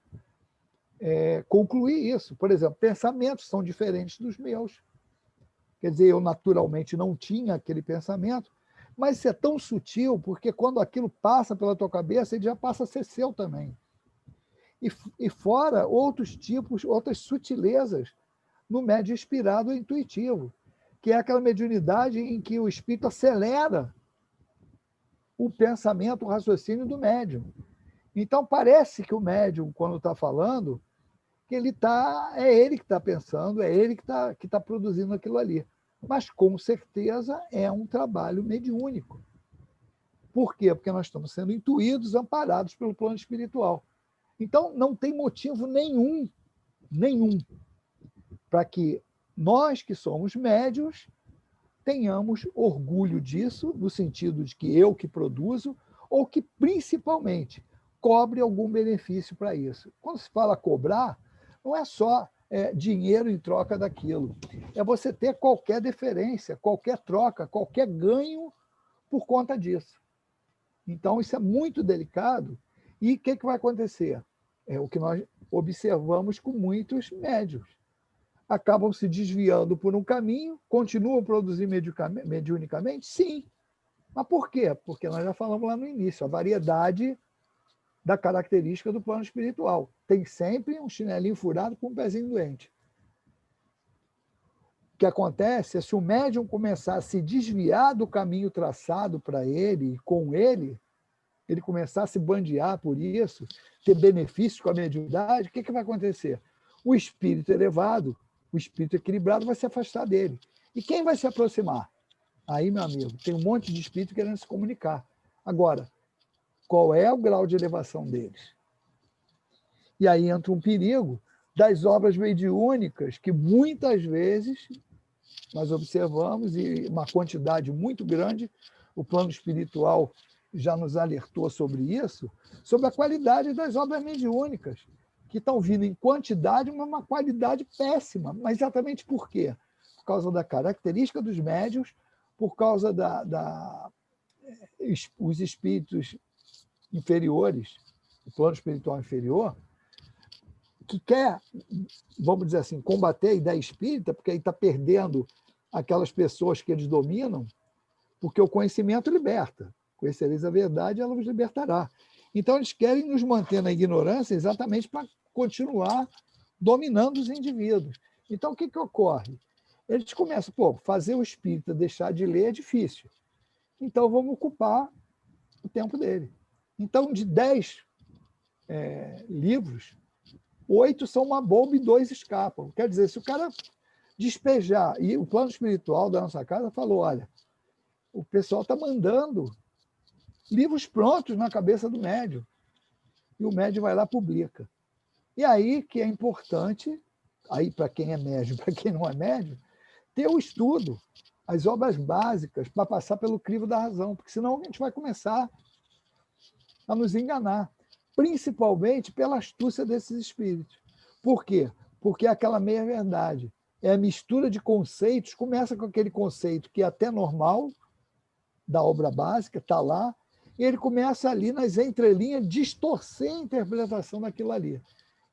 concluir isso. Por exemplo, pensamentos são diferentes dos meus. Quer dizer, eu naturalmente não tinha aquele pensamento, mas isso é tão sutil, porque quando aquilo passa pela tua cabeça, ele já passa a ser seu também. E fora outros tipos, outras sutilezas no médium inspirado ou intuitivo, que é aquela mediunidade em que o espírito acelera o pensamento, o raciocínio do médium. Então, parece que o médium, quando está falando, que é ele que está pensando, é ele que tá produzindo aquilo ali. Mas, com certeza, é um trabalho mediúnico. Por quê? Porque nós estamos sendo intuídos, amparados pelo plano espiritual. Então, não tem motivo nenhum, para que nós que somos médios tenhamos orgulho disso, no sentido de que eu que produzo, ou que, principalmente, cobre algum benefício para isso. Quando se fala cobrar, não é só dinheiro em troca daquilo. É você ter qualquer deferência, qualquer troca, qualquer ganho por conta disso. Então, isso é muito delicado. E o que vai acontecer? É o que nós observamos com muitos médios. Acabam se desviando por um caminho, continuam produzindo mediunicamente? Sim. Mas por quê? Porque nós já falamos lá no início, a variedade da característica do plano espiritual. Tem sempre um chinelinho furado com um pezinho doente. O que acontece é se o médium começar a se desviar do caminho traçado para ele e com ele começar a se bandear por isso, ter benefícios com a mediunidade, o que vai acontecer? O espírito elevado, o espírito equilibrado vai se afastar dele. E quem vai se aproximar? Aí, meu amigo, tem um monte de espírito querendo se comunicar. Agora, qual é o grau de elevação deles? E aí entra um perigo das obras mediúnicas, que muitas vezes nós observamos, e uma quantidade muito grande, o plano espiritual já nos alertou sobre isso, sobre a qualidade das obras mediúnicas, que estão vindo em quantidade, mas uma qualidade péssima. Mas exatamente por quê? Por causa da característica dos médiuns, por causa os espíritos inferiores, o plano espiritual inferior, que quer, vamos dizer assim, combater a ideia espírita, porque aí está perdendo aquelas pessoas que eles dominam, porque o conhecimento liberta. Conhecereis a verdade, ela vos libertará. Então, eles querem nos manter na ignorância exatamente para continuar dominando os indivíduos. Então, o que ocorre? Eles começam, fazer o espírita deixar de ler é difícil. Então, vamos ocupar o tempo dele. Então, de 10 livros, 8 são uma bomba e 2 escapam. Quer dizer, se o cara despejar, e o plano espiritual da nossa casa falou, olha, o pessoal está mandando livros prontos na cabeça do médium. E o médium vai lá e publica. E aí que é importante, aí para quem é médium, para quem não é médium, ter o estudo, as obras básicas, para passar pelo crivo da razão, porque senão a gente vai começar a nos enganar, principalmente pela astúcia desses espíritos. Por quê? Porque é aquela meia-verdade. É a mistura de conceitos, começa com aquele conceito que é até normal, da obra básica, está lá, e ele começa ali nas entrelinhas distorcer a interpretação daquilo ali.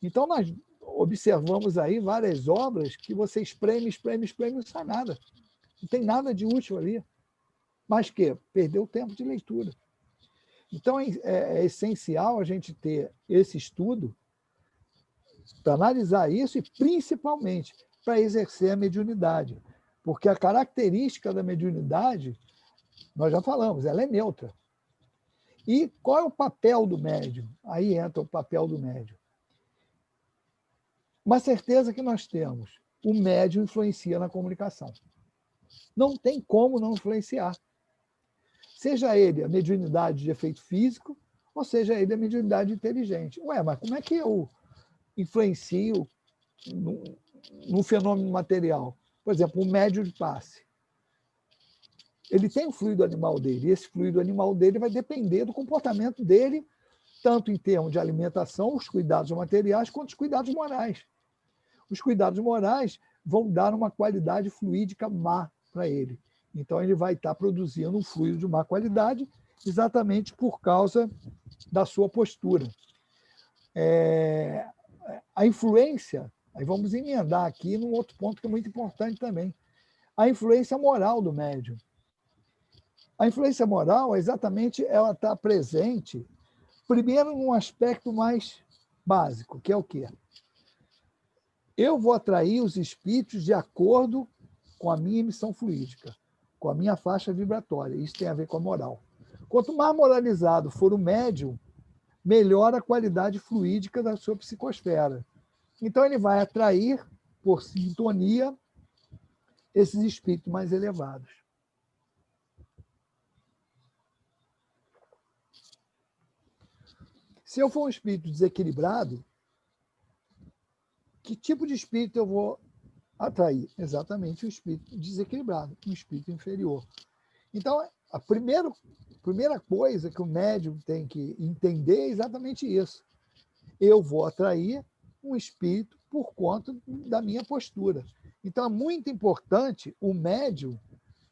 Então, nós observamos aí várias obras que você espreme, não sai nada. Não tem nada de útil ali. Mas que? Perdeu o tempo de leitura. Então, é essencial a gente ter esse estudo para analisar isso e, principalmente, para exercer a mediunidade. Porque a característica da mediunidade, nós já falamos, ela é neutra. E qual é o papel do médium? Aí entra o papel do médium. Uma certeza que nós temos, o médium influencia na comunicação. Não tem como não influenciar. Seja ele a mediunidade de efeito físico, ou seja ele a mediunidade inteligente. Mas como é que eu influencio no fenômeno material? Por exemplo, um médium de passe. Ele tem o fluido animal dele, e esse fluido animal dele vai depender do comportamento dele, tanto em termos de alimentação, os cuidados materiais, quanto os cuidados morais. Os cuidados morais vão dar uma qualidade fluídica má para ele. Então, ele vai estar produzindo um fluido de má qualidade exatamente por causa da sua postura. A influência, aí vamos emendar aqui num outro ponto que é muito importante também, a influência moral do médium. A influência moral, exatamente, ela está presente, primeiro, num aspecto mais básico, que é o quê? Eu vou atrair os espíritos de acordo com a minha emissão fluídica, com a minha faixa vibratória. Isso tem a ver com a moral. Quanto mais moralizado for o médium, melhor a qualidade fluídica da sua psicosfera. Então, ele vai atrair, por sintonia, esses espíritos mais elevados. Se eu for um espírito desequilibrado, que tipo de espírito eu vou atrair? Exatamente o espírito desequilibrado, um espírito inferior. Então, a primeira coisa que o médium tem que entender é exatamente isso. Eu vou atrair um espírito por conta da minha postura. Então, é muito importante o médium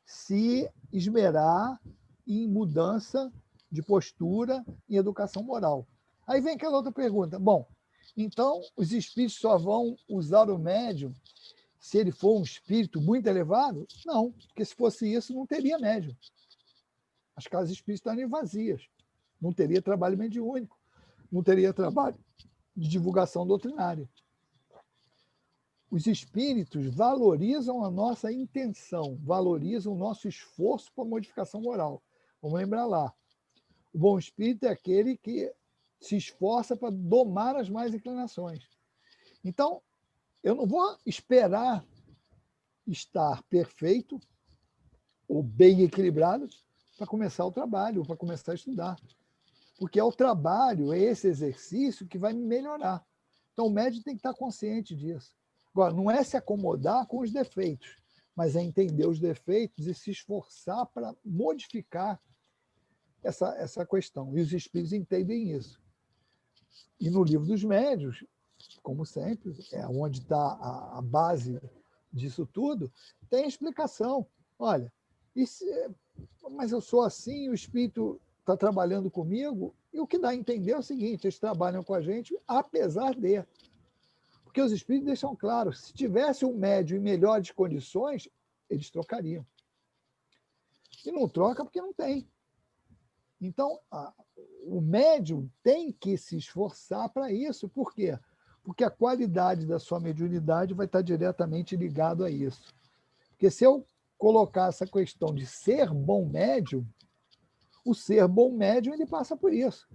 se esmerar em mudança de postura e educação moral. Aí vem aquela outra pergunta. Bom, então os espíritos só vão usar o médium se ele for um espírito muito elevado? Não, porque se fosse isso, não teria médium. As casas espíritas estariam vazias. Não teria trabalho mediúnico. Não teria trabalho de divulgação doutrinária. Os espíritos valorizam a nossa intenção, valorizam o nosso esforço para modificação moral. Vamos lembrar lá. O bom espírito é aquele que se esforça para domar as más inclinações. Então, eu não vou esperar estar perfeito ou bem equilibrado para começar o trabalho, ou para começar a estudar. Porque é o trabalho, é esse exercício que vai me melhorar. Então, o médium tem que estar consciente disso. Agora, não é se acomodar com os defeitos, mas é entender os defeitos e se esforçar para modificar essa questão. E os espíritos entendem isso. E no livro dos médiuns, como sempre, é onde está a base disso tudo, tem a explicação. Olha, mas eu sou assim, o espírito está trabalhando comigo, e o que dá a entender é o seguinte: eles trabalham com a gente apesar de. Porque os espíritos deixam claro, se tivesse um médium em melhores condições, eles trocariam. E não troca porque não tem. Então, o médium tem que se esforçar para isso. Por quê? Porque a qualidade da sua mediunidade vai estar diretamente ligado a isso. Porque se eu colocar essa questão de ser bom médium, o ser bom médium ele passa por isso.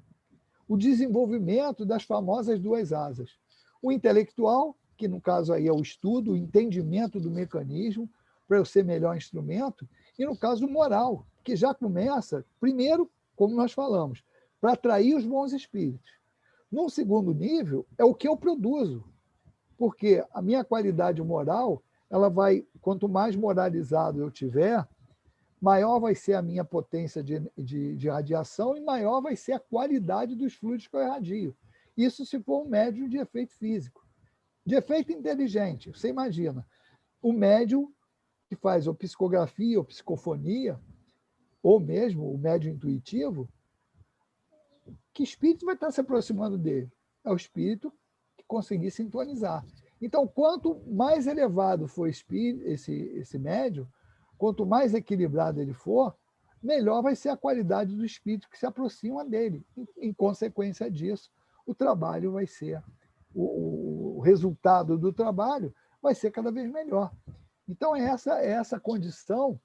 O desenvolvimento das famosas duas asas. O intelectual, que no caso aí é o estudo, o entendimento do mecanismo, para eu ser melhor instrumento, e no caso o moral, que já começa, primeiro, como nós falamos, para atrair os bons espíritos. Num segundo nível, é o que eu produzo, porque a minha qualidade moral, ela vai, quanto mais moralizado eu tiver, maior vai ser a minha potência de radiação e maior vai ser a qualidade dos fluidos que eu irradio. Isso se for um médium de efeito físico. De efeito inteligente, você imagina, o médium que faz ou psicografia ou psicofonia, ou mesmo o médium intuitivo, que espírito vai estar se aproximando dele? É o espírito que conseguir sintonizar. Então, quanto mais elevado for esse médium, quanto mais equilibrado ele for, melhor vai ser a qualidade do espírito que se aproxima dele. Em consequência disso, o trabalho vai ser, o resultado do trabalho vai ser cada vez melhor. Então, é essa condição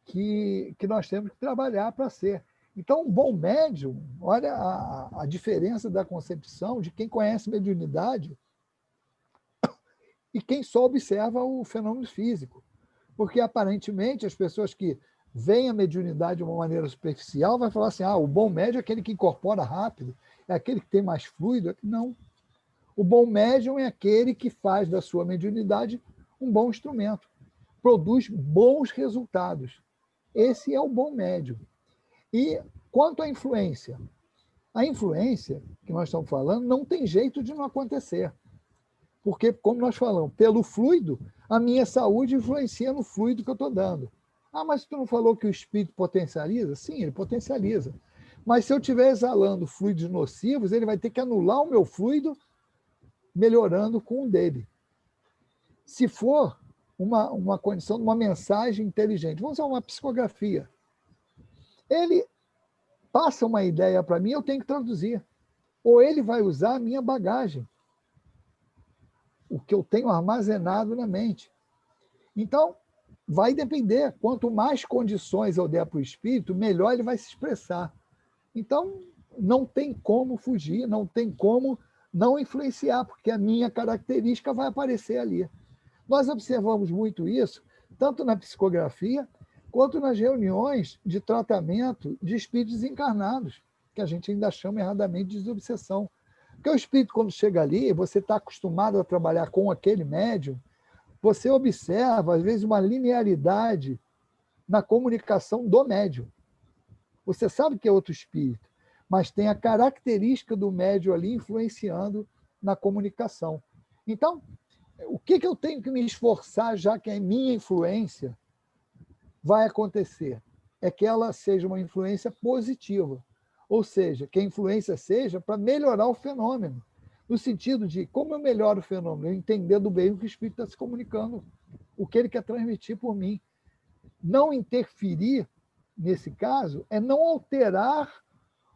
que nós temos que trabalhar para ser. Então, um bom médium, olha a diferença da concepção de quem conhece mediunidade e quem só observa o fenômeno físico. Porque, aparentemente, as pessoas que veem a mediunidade de uma maneira superficial vai falar assim, o bom médium é aquele que incorpora rápido, é aquele que tem mais fluido. Não. O bom médium é aquele que faz da sua mediunidade um bom instrumento, produz bons resultados. Esse é o bom médium. E quanto à influência? A influência que nós estamos falando não tem jeito de não acontecer. Porque, como nós falamos, pelo fluido, a minha saúde influencia no fluido que eu estou dando. Mas tu não falou que o espírito potencializa? Sim, ele potencializa. Mas se eu estiver exalando fluidos nocivos, ele vai ter que anular o meu fluido, melhorando com o dele. Se for uma condição de uma mensagem inteligente, vamos usar uma psicografia. Ele passa uma ideia para mim, eu tenho que traduzir. Ou ele vai usar a minha bagagem, o que eu tenho armazenado na mente. Então, vai depender. Quanto mais condições eu der para o espírito, melhor ele vai se expressar. Então, não tem como fugir, não tem como não influenciar, porque a minha característica vai aparecer ali. Nós observamos muito isso, tanto na psicografia, quanto nas reuniões de tratamento de espíritos encarnados, que a gente ainda chama erradamente de desobsessão. Porque o espírito, quando chega ali, você está acostumado a trabalhar com aquele médium, você observa, às vezes, uma linearidade na comunicação do médium. Você sabe que é outro espírito, mas tem a característica do médium ali influenciando na comunicação. Então, o que eu tenho que me esforçar, já que é minha influência, vai acontecer? É que ela seja uma influência positiva. Ou seja, que a influência seja para melhorar o fenômeno. No sentido de, como eu melhoro o fenômeno? Eu entendendo bem o que o espírito está se comunicando, o que ele quer transmitir por mim. Não interferir, nesse caso, é não alterar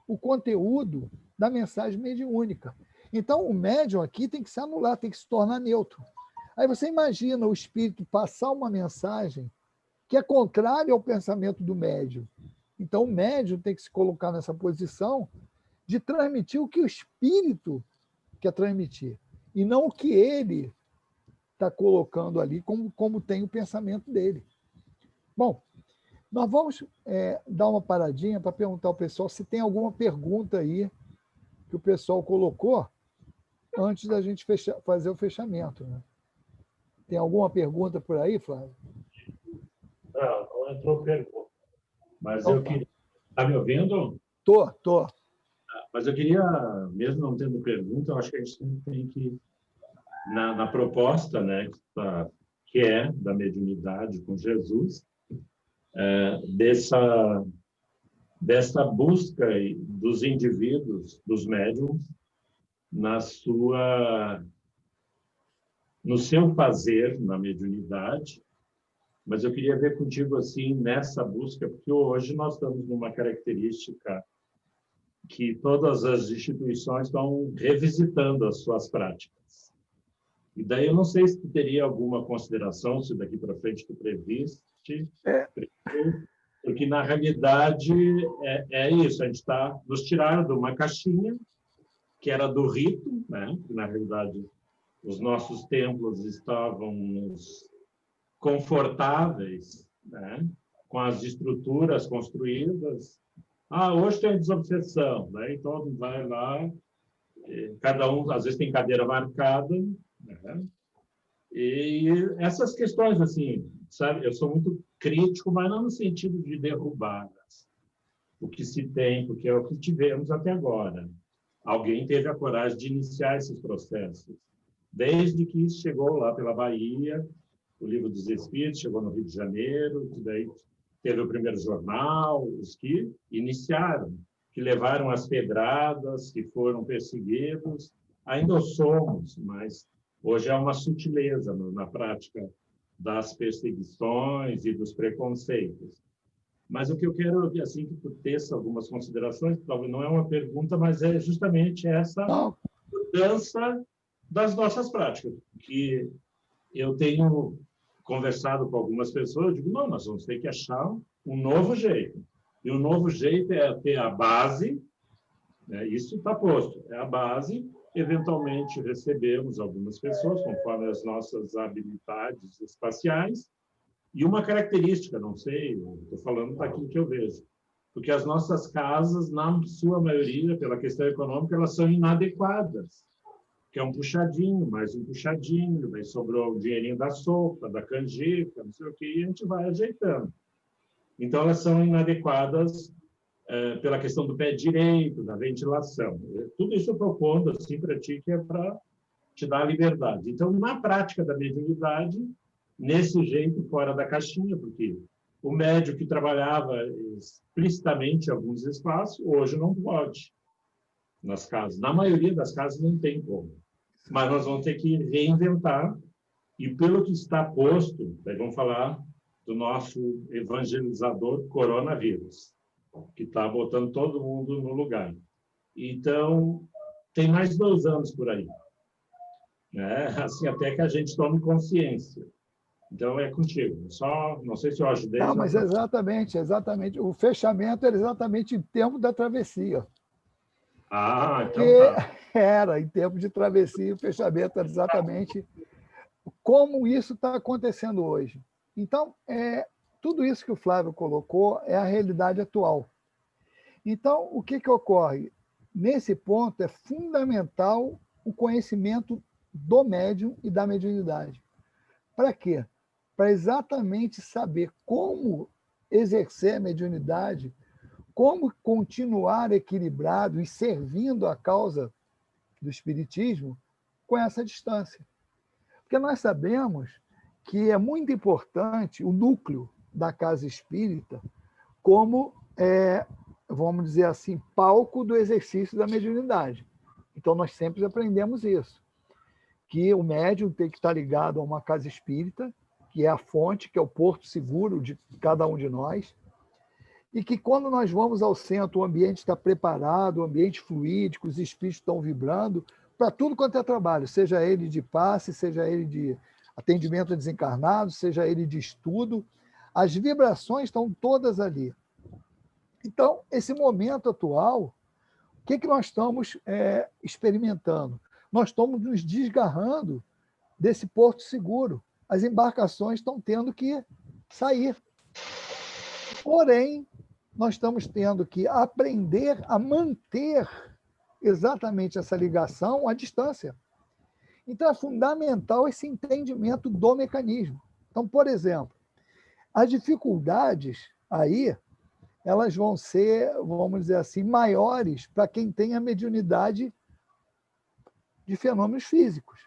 o conteúdo da mensagem mediúnica. Então, o médium aqui tem que se anular, tem que se tornar neutro. Aí você imagina o espírito passar uma mensagem que é contrária ao pensamento do médium. Então, o médium tem que se colocar nessa posição de transmitir o que o espírito quer transmitir, e não o que ele está colocando ali como tem o pensamento dele. Bom, nós vamos dar uma paradinha para perguntar ao pessoal se tem alguma pergunta aí que o pessoal colocou antes da gente fazer o fechamento. Né? Tem alguma pergunta por aí, Flávio? Não entrou pergunta. Mas eu queria... Está me ouvindo? Tô. Mas eu queria, mesmo não tendo pergunta, eu acho que a gente tem que, na proposta, né, que é da mediunidade com Jesus, dessa busca dos indivíduos, dos médiums, no seu fazer na mediunidade. Mas eu queria ver contigo assim nessa busca, porque hoje nós estamos numa característica que todas as instituições estão revisitando as suas práticas. E daí eu não sei se tu teria alguma consideração, se daqui para frente tu previste, porque na realidade é isso, a gente nos tiraram de uma caixinha que era do rito, né? Que na realidade os nossos templos estavam confortáveis, né? Com as estruturas construídas. Hoje tem desobsessão, né? Então vai lá, cada um às vezes tem cadeira marcada, né? E essas questões assim, sabe? Eu sou muito crítico, mas não no sentido de derrubar o que se tem, porque é o que tivemos até agora. Alguém teve a coragem de iniciar esses processos, desde que isso chegou lá pela Bahia. O Livro dos Espíritos chegou no Rio de Janeiro, que daí teve o primeiro jornal, os que iniciaram, que levaram as pedradas, que foram perseguidos. Ainda somos, mas hoje há uma sutileza na prática das perseguições e dos preconceitos. Mas o que eu quero, assim, que tu teça algumas considerações, talvez não é uma pergunta, mas é justamente essa mudança das nossas práticas, que eu tenho conversado com algumas pessoas, eu digo, não, nós vamos ter que achar um novo jeito. E o novo jeito é ter a base, né? Isso está posto, é a base. Eventualmente recebemos algumas pessoas, conforme as nossas habilidades espaciais, e uma característica, não sei, estou falando daquilo que eu vejo, porque as nossas casas, na sua maioria, pela questão econômica, elas são inadequadas. Que é um puxadinho, mais um puxadinho, daí sobrou o dinheirinho da sopa, da canjica, não sei o quê, e a gente vai ajeitando. Então, elas são inadequadas pela questão do pé direito, da ventilação. Tudo isso eu estou pondo assim, para ti, que é para te dar a liberdade. Então, na prática da mediunidade, nesse jeito fora da caixinha, porque o médium que trabalhava explicitamente em alguns espaços, hoje não pode nas casas. Na maioria das casas não tem como. Mas nós vamos ter que reinventar, e pelo que está posto, daí vamos falar do nosso evangelizador coronavírus, que está botando todo mundo no lugar. Então, tem mais 2 anos por aí, né? Assim, até que a gente tome consciência. Então, é contigo. Só, não sei se eu ajudei. Não, mas exatamente. O fechamento é exatamente em termos da travessia. Ah, então que tá. era, em tempo de travessia, o fechamento era exatamente como isso está acontecendo hoje. Então, tudo isso que o Flávio colocou é a realidade atual. Então, o que ocorre? Nesse ponto, é fundamental o conhecimento do médium e da mediunidade. Para quê? Para exatamente saber como exercer a mediunidade, como continuar equilibrado e servindo a causa do espiritismo com essa distância. Porque nós sabemos que é muito importante o núcleo da casa espírita como, vamos dizer assim, palco do exercício da mediunidade. Então, nós sempre aprendemos isso, que o médium tem que estar ligado a uma casa espírita, que é a fonte, que é o porto seguro de cada um de nós, e que quando nós vamos ao centro, o ambiente está preparado, o ambiente fluídico, os espíritos estão vibrando, para tudo quanto é trabalho, seja ele de passe, seja ele de atendimento a desencarnados, seja ele de estudo, as vibrações estão todas ali. Então, esse momento atual, o que nós estamos experimentando? Nós estamos nos desgarrando desse porto seguro. As embarcações estão tendo que sair. Porém, nós estamos tendo que aprender a manter exatamente essa ligação à distância. Então, é fundamental esse entendimento do mecanismo. Então, por exemplo, as dificuldades aí, elas vão ser, vamos dizer assim, maiores para quem tem a mediunidade de fenômenos físicos.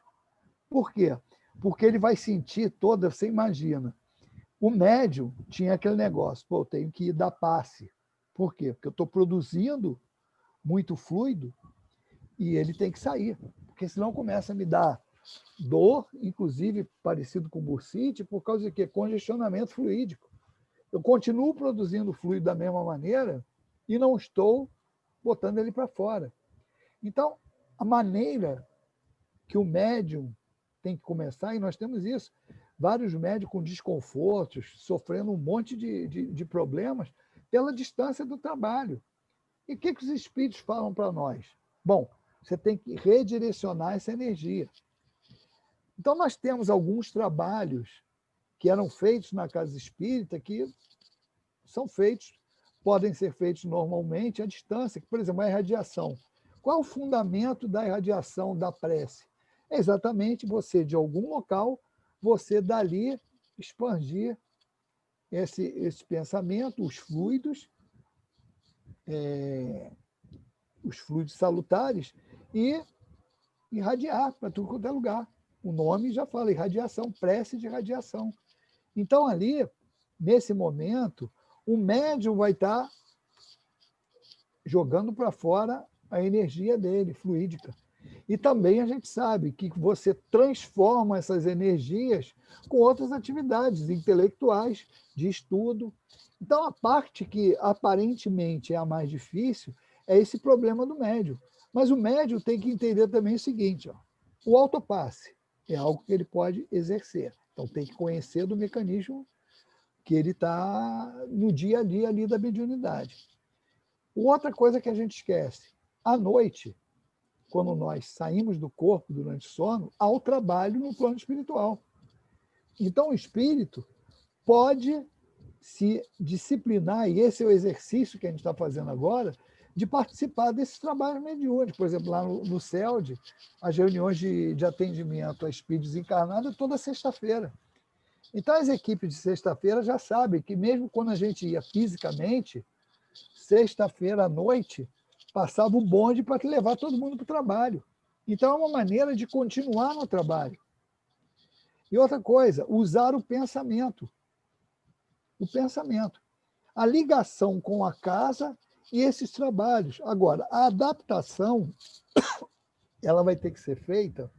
Por quê? Porque ele vai sentir toda, você imagina, o médium tinha aquele negócio, eu tenho que ir dar passe. Por quê? Porque eu estou produzindo muito fluido e ele tem que sair, porque senão começa a me dar dor, inclusive parecido com bursite, por causa de quê? Congestionamento fluídico. Eu continuo produzindo fluido da mesma maneira e não estou botando ele para fora. Então, a maneira que o médium tem que começar, e nós temos isso, vários médios com desconfortos, sofrendo um monte de problemas pela distância do trabalho. E o que os espíritos falam para nós? Bom, você tem que redirecionar essa energia. Então, nós temos alguns trabalhos que eram feitos na casa espírita que são feitos, podem ser feitos normalmente à distância, que, por exemplo, a irradiação. Qual é o fundamento da irradiação da prece? É exatamente você, de algum local, você dali expandir esse pensamento, os fluidos salutares, e irradiar para tudo quanto é lugar. O nome já fala, irradiação, prece de irradiação. Então, ali, nesse momento, o médium vai estar jogando para fora a energia dele, fluídica. E também a gente sabe que você transforma essas energias com outras atividades intelectuais, de estudo. Então, a parte que aparentemente é a mais difícil é esse problema do médium. Mas o médium tem que entender também o seguinte, o autopasse é algo que ele pode exercer. Então, tem que conhecer do mecanismo que ele está no dia a dia ali da mediunidade. Outra coisa que a gente esquece, à noite, quando nós saímos do corpo durante o sono, há o trabalho no plano espiritual. Então, o espírito pode se disciplinar, e esse é o exercício que a gente está fazendo agora, de participar desses trabalhos mediúnicos. Por exemplo, lá no CELD, as reuniões de atendimento a espíritos encarnados é toda sexta-feira. Então, as equipes de sexta-feira já sabem que, mesmo quando a gente ia fisicamente, sexta-feira à noite, passava o bonde para levar todo mundo para o trabalho. Então, é uma maneira de continuar no trabalho. E outra coisa, usar o pensamento. O pensamento. A ligação com a casa e esses trabalhos. Agora, a adaptação, ela vai ter que ser feita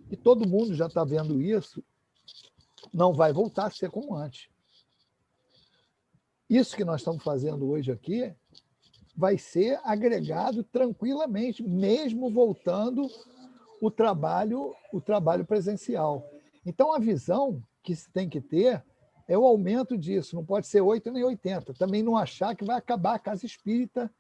e todo mundo já está vendo isso, não vai voltar a ser como antes. Isso que nós estamos fazendo hoje aqui vai ser agregado tranquilamente, mesmo voltando o trabalho presencial. Então, a visão que se tem que ter é o aumento disso, não pode ser 8 nem 80. Também não achar que vai acabar a casa espírita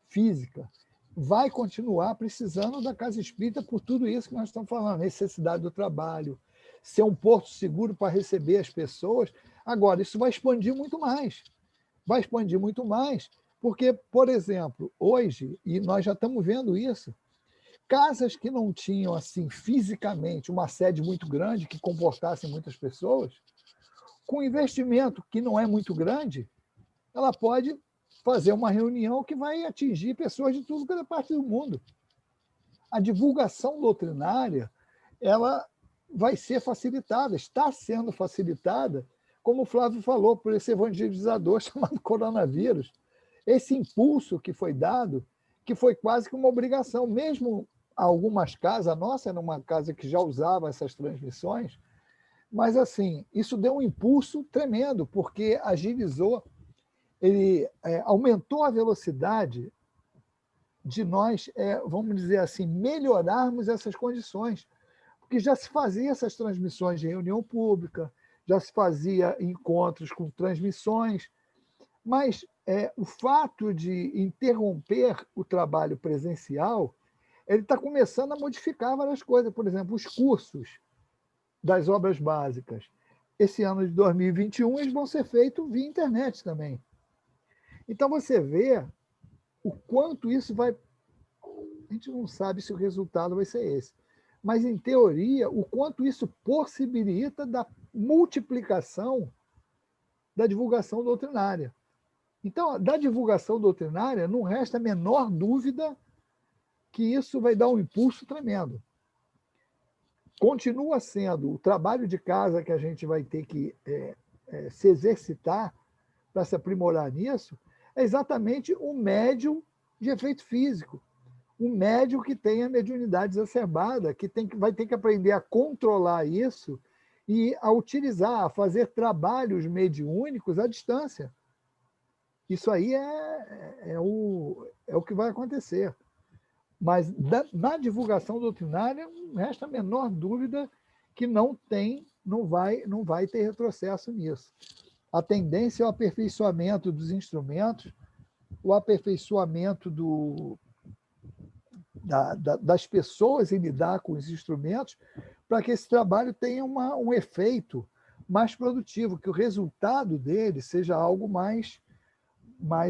física. Vai continuar precisando da casa espírita por tudo isso que nós estamos falando, necessidade do trabalho, ser um porto seguro para receber as pessoas. Agora, isso vai expandir muito mais. Vai expandir muito mais, porque, por exemplo, hoje, e nós já estamos vendo isso, casas que não tinham, assim, fisicamente, uma sede muito grande, que comportasse muitas pessoas, com investimento que não é muito grande, ela pode fazer uma reunião que vai atingir pessoas de tudo que é parte do mundo. A divulgação doutrinária, ela vai ser facilitada, está sendo facilitada, como o Flávio falou, por esse evangelizador chamado coronavírus. Esse impulso que foi dado, que foi quase que uma obrigação, mesmo algumas casas, a nossa era uma casa que já usava essas transmissões, mas assim, isso deu um impulso tremendo, porque agilizou, ele aumentou a velocidade de nós, vamos dizer assim, melhorarmos essas condições, porque já se fazia essas transmissões de reunião pública, já se fazia encontros com transmissões, mas o fato de interromper o trabalho presencial, ele está começando a modificar várias coisas. Por exemplo, os cursos das obras básicas. Esse ano de 2021, eles vão ser feitos via internet também. Então, você vê o quanto isso vai... A gente não sabe se o resultado vai ser esse. Mas, em teoria, o quanto isso possibilita da multiplicação da divulgação doutrinária. Então, da divulgação doutrinária, não resta a menor dúvida que isso vai dar um impulso tremendo. Continua sendo o trabalho de casa que a gente vai ter que se exercitar para se aprimorar nisso, é exatamente o médium de efeito físico. Um médium que tem a mediunidade exacerbada, que vai ter que aprender a controlar isso e a utilizar, a fazer trabalhos mediúnicos à distância. Isso aí é o que vai acontecer. Mas na divulgação doutrinária, não resta a menor dúvida que não vai ter retrocesso nisso. A tendência é o aperfeiçoamento dos instrumentos, o aperfeiçoamento das pessoas em lidar com os instrumentos, para que esse trabalho tenha um efeito mais produtivo, que o resultado dele seja algo mais,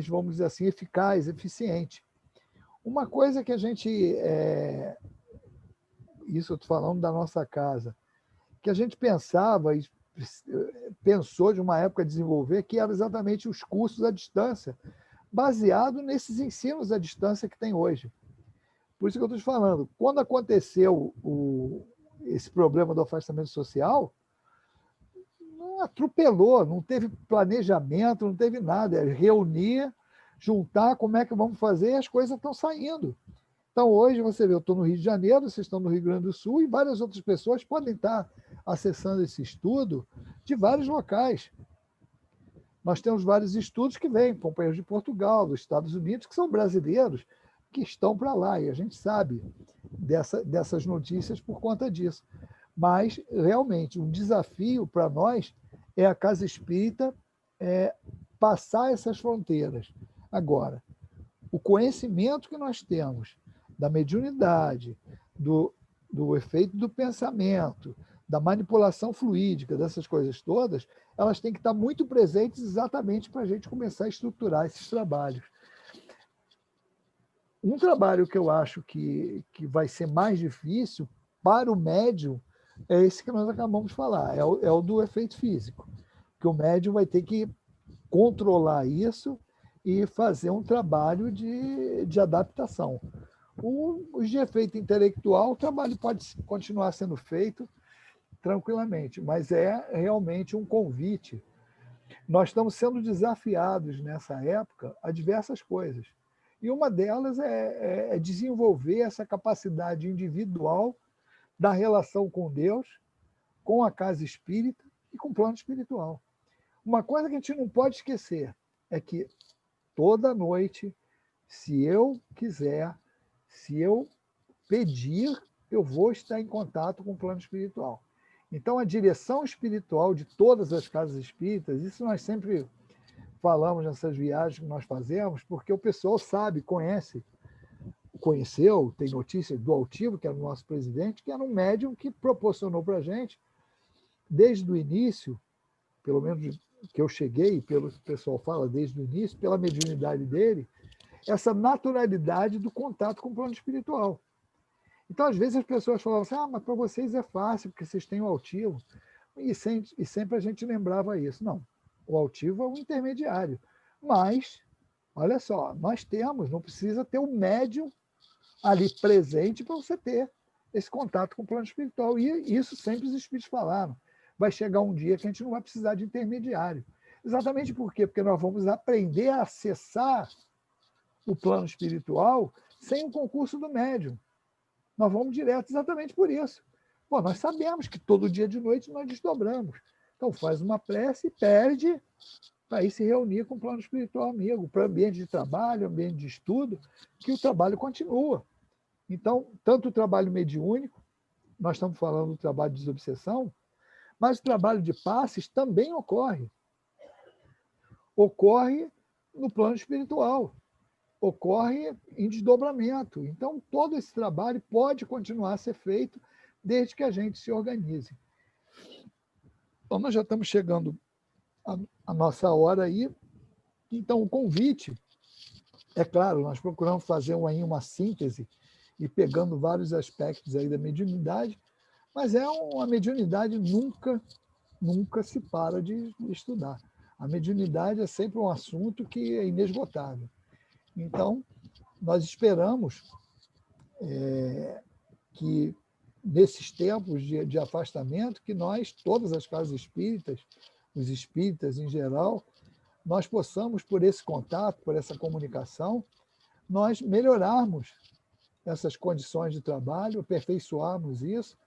vamos dizer assim, eficaz, eficiente. Uma coisa que a gente, isso eu estou falando da nossa casa, que a gente pensava e pensou de uma época a desenvolver, que era exatamente os cursos à distância, baseado nesses ensinos à distância que tem hoje. Por isso que eu estou te falando, quando aconteceu esse problema do afastamento social, não atropelou, não teve planejamento, não teve nada, é reunir, juntar, como é que vamos fazer, e as coisas estão saindo. Então, hoje, você vê, eu estou no Rio de Janeiro, vocês estão no Rio Grande do Sul, e várias outras pessoas podem estar acessando esse estudo de vários locais. Nós temos vários estudos que vêm, companheiros de Portugal, dos Estados Unidos, que são brasileiros, que estão para lá, e a gente sabe dessas notícias por conta disso. Mas, realmente, um desafio para nós é a Casa Espírita passar essas fronteiras. Agora, o conhecimento que nós temos da mediunidade, do efeito do pensamento, da manipulação fluídica, dessas coisas todas, elas têm que estar muito presentes exatamente para a gente começar a estruturar esses trabalhos. Um trabalho que eu acho que vai ser mais difícil para o médium é esse que nós acabamos de falar, é o do efeito físico, que o médium vai ter que controlar isso e fazer um trabalho de adaptação. Os de efeito intelectual, o trabalho pode continuar sendo feito tranquilamente, mas é realmente um convite. Nós estamos sendo desafiados nessa época a diversas coisas. E uma delas é desenvolver essa capacidade individual da relação com Deus, com a casa espírita e com o plano espiritual. Uma coisa que a gente não pode esquecer é que toda noite, se eu quiser, se eu pedir, eu vou estar em contato com o plano espiritual. Então, a direção espiritual de todas as casas espíritas, isso nós sempre falamos nessas viagens que nós fazemos, porque o pessoal sabe, conheceu, tem notícia do Altivo, que era o nosso presidente, que era um médium que proporcionou para a gente, desde o início, pelo menos que eu cheguei, pelo que o pessoal fala desde o início, pela mediunidade dele, essa naturalidade do contato com o plano espiritual. Então, às vezes, as pessoas falavam assim, mas para vocês é fácil, porque vocês têm o altivo. E sempre a gente lembrava isso. Não, o altivo é um intermediário. Mas, olha só, nós temos, não precisa ter o médium ali presente para você ter esse contato com o plano espiritual. E isso sempre os espíritos falaram. Vai chegar um dia que a gente não vai precisar de intermediário. Exatamente por quê? Porque nós vamos aprender a acessar o plano espiritual sem o concurso do médium. Nós vamos direto exatamente por isso. Pô, nós sabemos que todo dia de noite nós desdobramos. Então, faz uma prece e pede para ir se reunir com o plano espiritual amigo, para o ambiente de trabalho, ambiente de estudo, que o trabalho continua. Então, tanto o trabalho mediúnico, nós estamos falando do trabalho de desobsessão, mas o trabalho de passes também ocorre. Ocorre no plano espiritual. Ocorre em desdobramento. Então, todo esse trabalho pode continuar a ser feito desde que a gente se organize. Então, nós já estamos chegando à nossa hora aí. Então, o convite, é claro, nós procuramos fazer aí uma síntese e pegando vários aspectos aí da mediunidade, mas a mediunidade nunca se para de estudar. A mediunidade é sempre um assunto que é inesgotável. Então, nós esperamos que, nesses tempos de afastamento, que nós, todas as casas espíritas, os espíritas em geral, nós possamos, por esse contato, por essa comunicação, nós melhorarmos essas condições de trabalho, aperfeiçoarmos isso,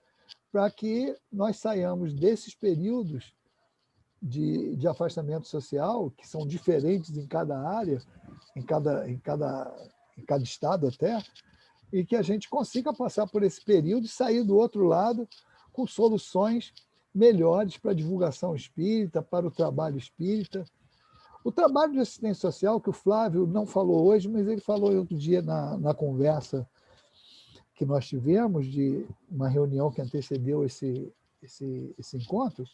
para que nós saiamos desses períodos de afastamento social, que são diferentes em cada área, em cada estado até, e que a gente consiga passar por esse período e sair do outro lado com soluções melhores para a divulgação espírita, para o trabalho espírita. O trabalho de assistência social, que o Flávio não falou hoje, mas ele falou outro dia na conversa que nós tivemos, de uma reunião que antecedeu esse encontro,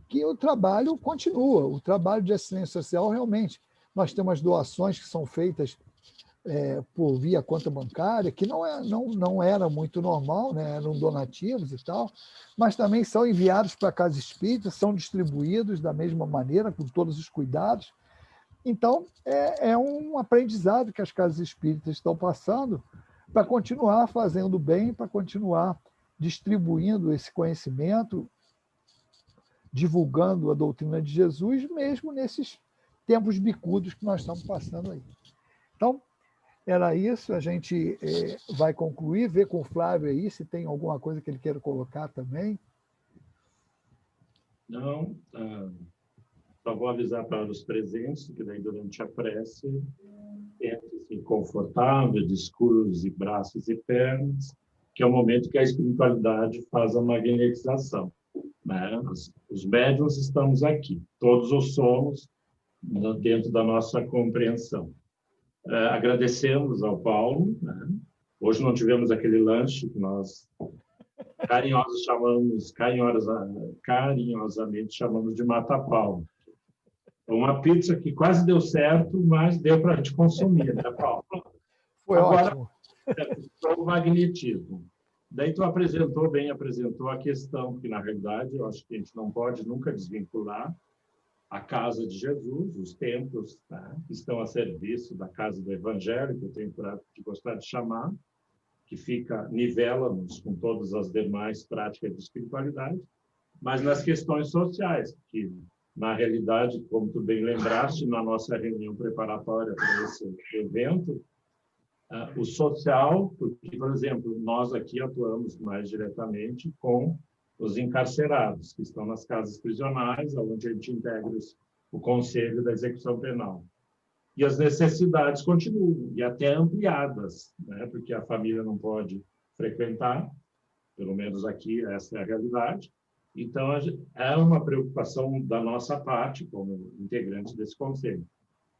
que o trabalho continua. O trabalho de assistência social, realmente, nós temos as doações que são feitas por via conta bancária, que não era muito normal, né? Eram donativos e tal, mas também são enviados para a casa espírita, são distribuídos da mesma maneira, com todos os cuidados. Então, é um aprendizado que as casas espíritas estão passando para continuar fazendo bem, para continuar distribuindo esse conhecimento, divulgando a doutrina de Jesus, mesmo nesses tempos bicudos que nós estamos passando aí. Então, era isso, a gente vai concluir, ver com o Flávio aí se tem alguma coisa que ele queira colocar também. Não, só vou avisar para os presentes que daí durante a prece entre-se confortável, descruze braços e pernas, que é o momento que a espiritualidade faz a magnetização. Né? Os médiuns estamos aqui, todos os somos dentro da nossa compreensão. Agradecemos ao Paulo, né? Hoje não tivemos aquele lanche que nós carinhosamente chamamos de mata-pau. Uma pizza que quase deu certo, mas deu para te consumir, né, Paulo? Foi agora, ótimo. O magnetismo. Daí tu apresentou a questão que, na realidade, eu acho que a gente não pode nunca desvincular a casa de Jesus, os templos, tá, que estão a serviço da casa do Evangelho, que eu tenho de gostar de chamar, que nivela-nos com todas as demais práticas de espiritualidade, mas nas questões sociais, que, na realidade, como tu bem lembraste, na nossa reunião preparatória para esse evento, o social, porque, por exemplo, nós aqui atuamos mais diretamente com os encarcerados, que estão nas casas prisionais, onde a gente integra o Conselho da Execução Penal. E as necessidades continuam, e até ampliadas, né? Porque a família não pode frequentar, pelo menos aqui, essa é a realidade, Então, é uma preocupação da nossa parte, como integrante desse conselho.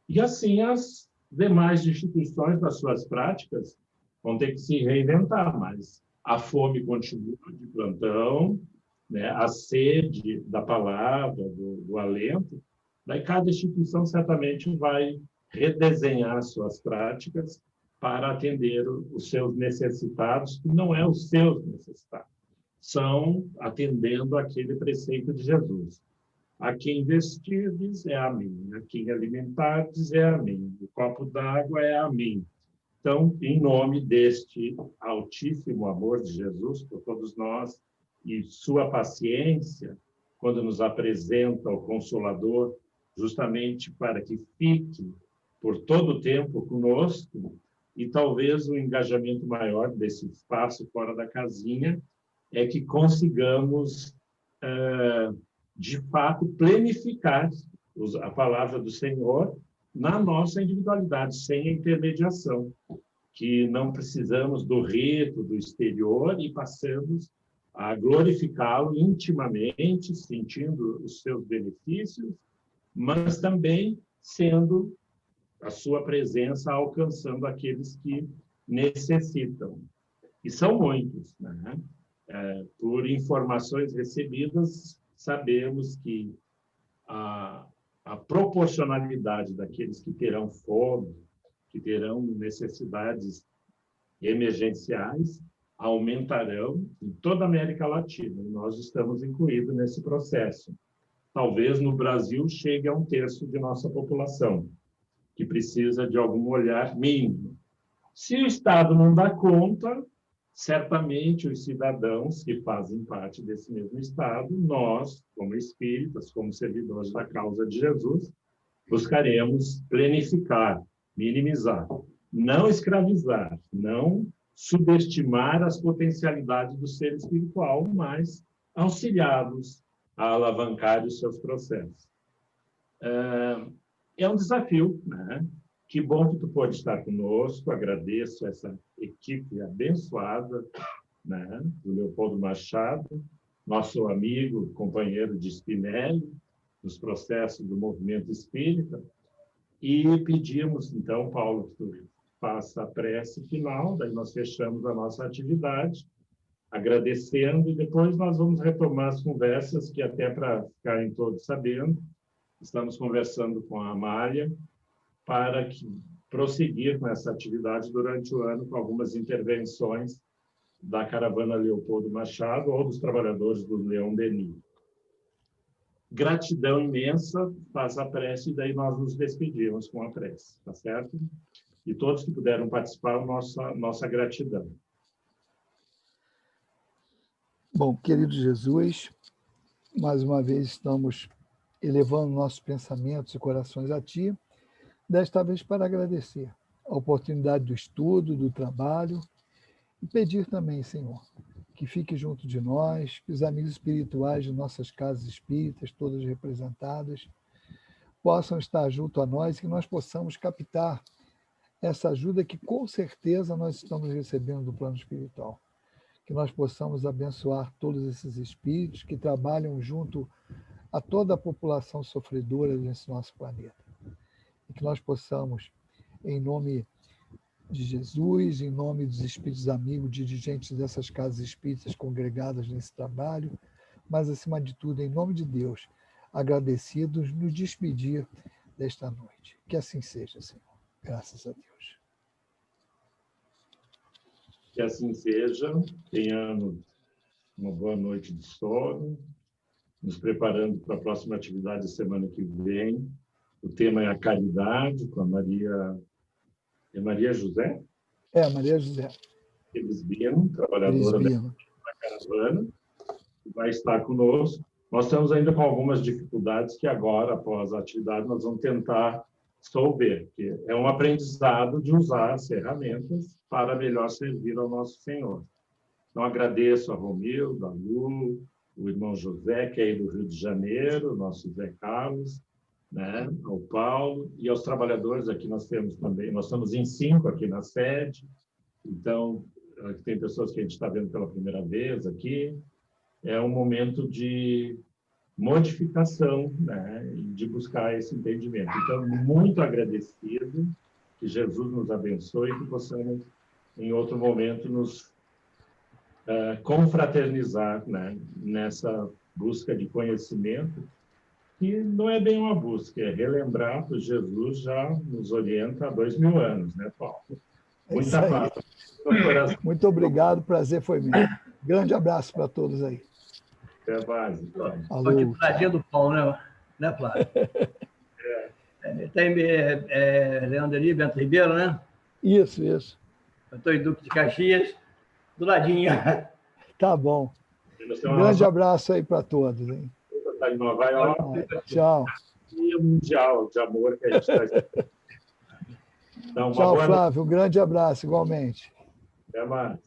E, assim, as demais instituições, das suas práticas, vão ter que se reinventar, mas a fome continua de plantão, né? A sede da palavra, do alento. Daí, cada instituição certamente vai redesenhar suas práticas para atender os seus necessitados, que não é os seus necessitados, são atendendo aquele preceito de Jesus. A quem vestirdes é a mim, a quem alimentardes é a mim, o copo d'água é a mim. Então, em nome deste altíssimo amor de Jesus por todos nós e sua paciência, quando nos apresenta o Consolador, justamente para que fique por todo o tempo conosco, e talvez o engajamento maior desse espaço fora da casinha é que consigamos, de fato, planificar a palavra do Senhor na nossa individualidade, sem intermediação, que não precisamos do rito do exterior e passamos a glorificá-lo intimamente, sentindo os seus benefícios, mas também sendo a sua presença alcançando aqueles que necessitam. E são muitos, né? Por informações recebidas, sabemos que a proporcionalidade daqueles que terão fome, que terão necessidades emergenciais, aumentarão em toda a América Latina. E nós estamos incluídos nesse processo. Talvez no Brasil chegue a 1/3 de nossa população, que precisa de algum olhar mínimo. Se o Estado não dá conta, certamente os cidadãos que fazem parte desse mesmo Estado, nós, como espíritas, como servidores da causa de Jesus, buscaremos planificar, minimizar, não escravizar, não subestimar as potencialidades do ser espiritual, mas auxiliá-los a alavancar os seus processos. É um desafio, né? Que bom que tu pode estar conosco, agradeço essa equipe abençoada, né? Do Leopoldo Machado, nosso amigo, companheiro de Spinelli, nos processos do movimento espírita, e pedimos, então, Paulo, que tu faça a prece final, daí nós fechamos a nossa atividade, agradecendo, e depois nós vamos retomar as conversas, que até para ficarem todos sabendo, estamos conversando com a Amália, para prosseguir com essa atividade durante o ano, com algumas intervenções da caravana Leopoldo Machado ou dos trabalhadores do Leão Denis. Gratidão imensa, faz a prece, e daí nós nos despedimos com a prece, tá certo? E todos que puderam participar, nossa gratidão. Bom, querido Jesus, mais uma vez estamos elevando nossos pensamentos e corações a Ti, desta vez para agradecer a oportunidade do estudo, do trabalho, e pedir também, Senhor, que fique junto de nós, que os amigos espirituais de nossas casas espíritas, todas representadas, possam estar junto a nós e que nós possamos captar essa ajuda que com certeza nós estamos recebendo do plano espiritual. Que nós possamos abençoar todos esses espíritos que trabalham junto a toda a população sofredora desse nosso planeta. E que nós possamos, em nome de Jesus, em nome dos espíritos amigos, dirigentes dessas casas espíritas congregadas nesse trabalho, mas, acima de tudo, em nome de Deus, agradecidos, nos despedir desta noite. Que assim seja, Senhor. Graças a Deus. Que assim seja. Tenhamos uma boa noite de sono, nos preparando para a próxima atividade semana que vem. O tema é a caridade, com a Maria... É Maria José? É, Maria José. Elisbino, trabalhadora da caravana, que vai estar conosco. Nós estamos ainda com algumas dificuldades que agora, após a atividade, nós vamos tentar solver, porque é um aprendizado de usar as ferramentas para melhor servir ao nosso Senhor. Então, agradeço a Romildo, a Lu, o irmão José, que é aí do Rio de Janeiro, o nosso Zé Carlos, né, ao Paulo, e aos trabalhadores. Aqui nós temos também, nós estamos em 5 aqui na sede, então tem pessoas que a gente está vendo pela primeira vez aqui, é um momento de modificação, né, de buscar esse entendimento. Então, muito agradecido, que Jesus nos abençoe e que possamos, em outro momento, nos confraternizar, né, nessa busca de conhecimento, que não é bem uma busca, é relembrar que Jesus já nos orienta há 2000 anos, né, Paulo? Muita paz. Muito obrigado, prazer foi meu. Grande abraço para todos aí. Até mais. Estou aqui do ladinho do Paulo, né, Flávio? Tem Leandro ali, Bento Ribeiro, né? Isso. Eu estou em Duque de Caxias, do ladinho. Tá bom. Grande abraço aí para todos. Hein? Está em Nova York. Tchau. E o mundial de amor que a gente está. Tchau, Flávio. Um grande abraço, igualmente. Até mais.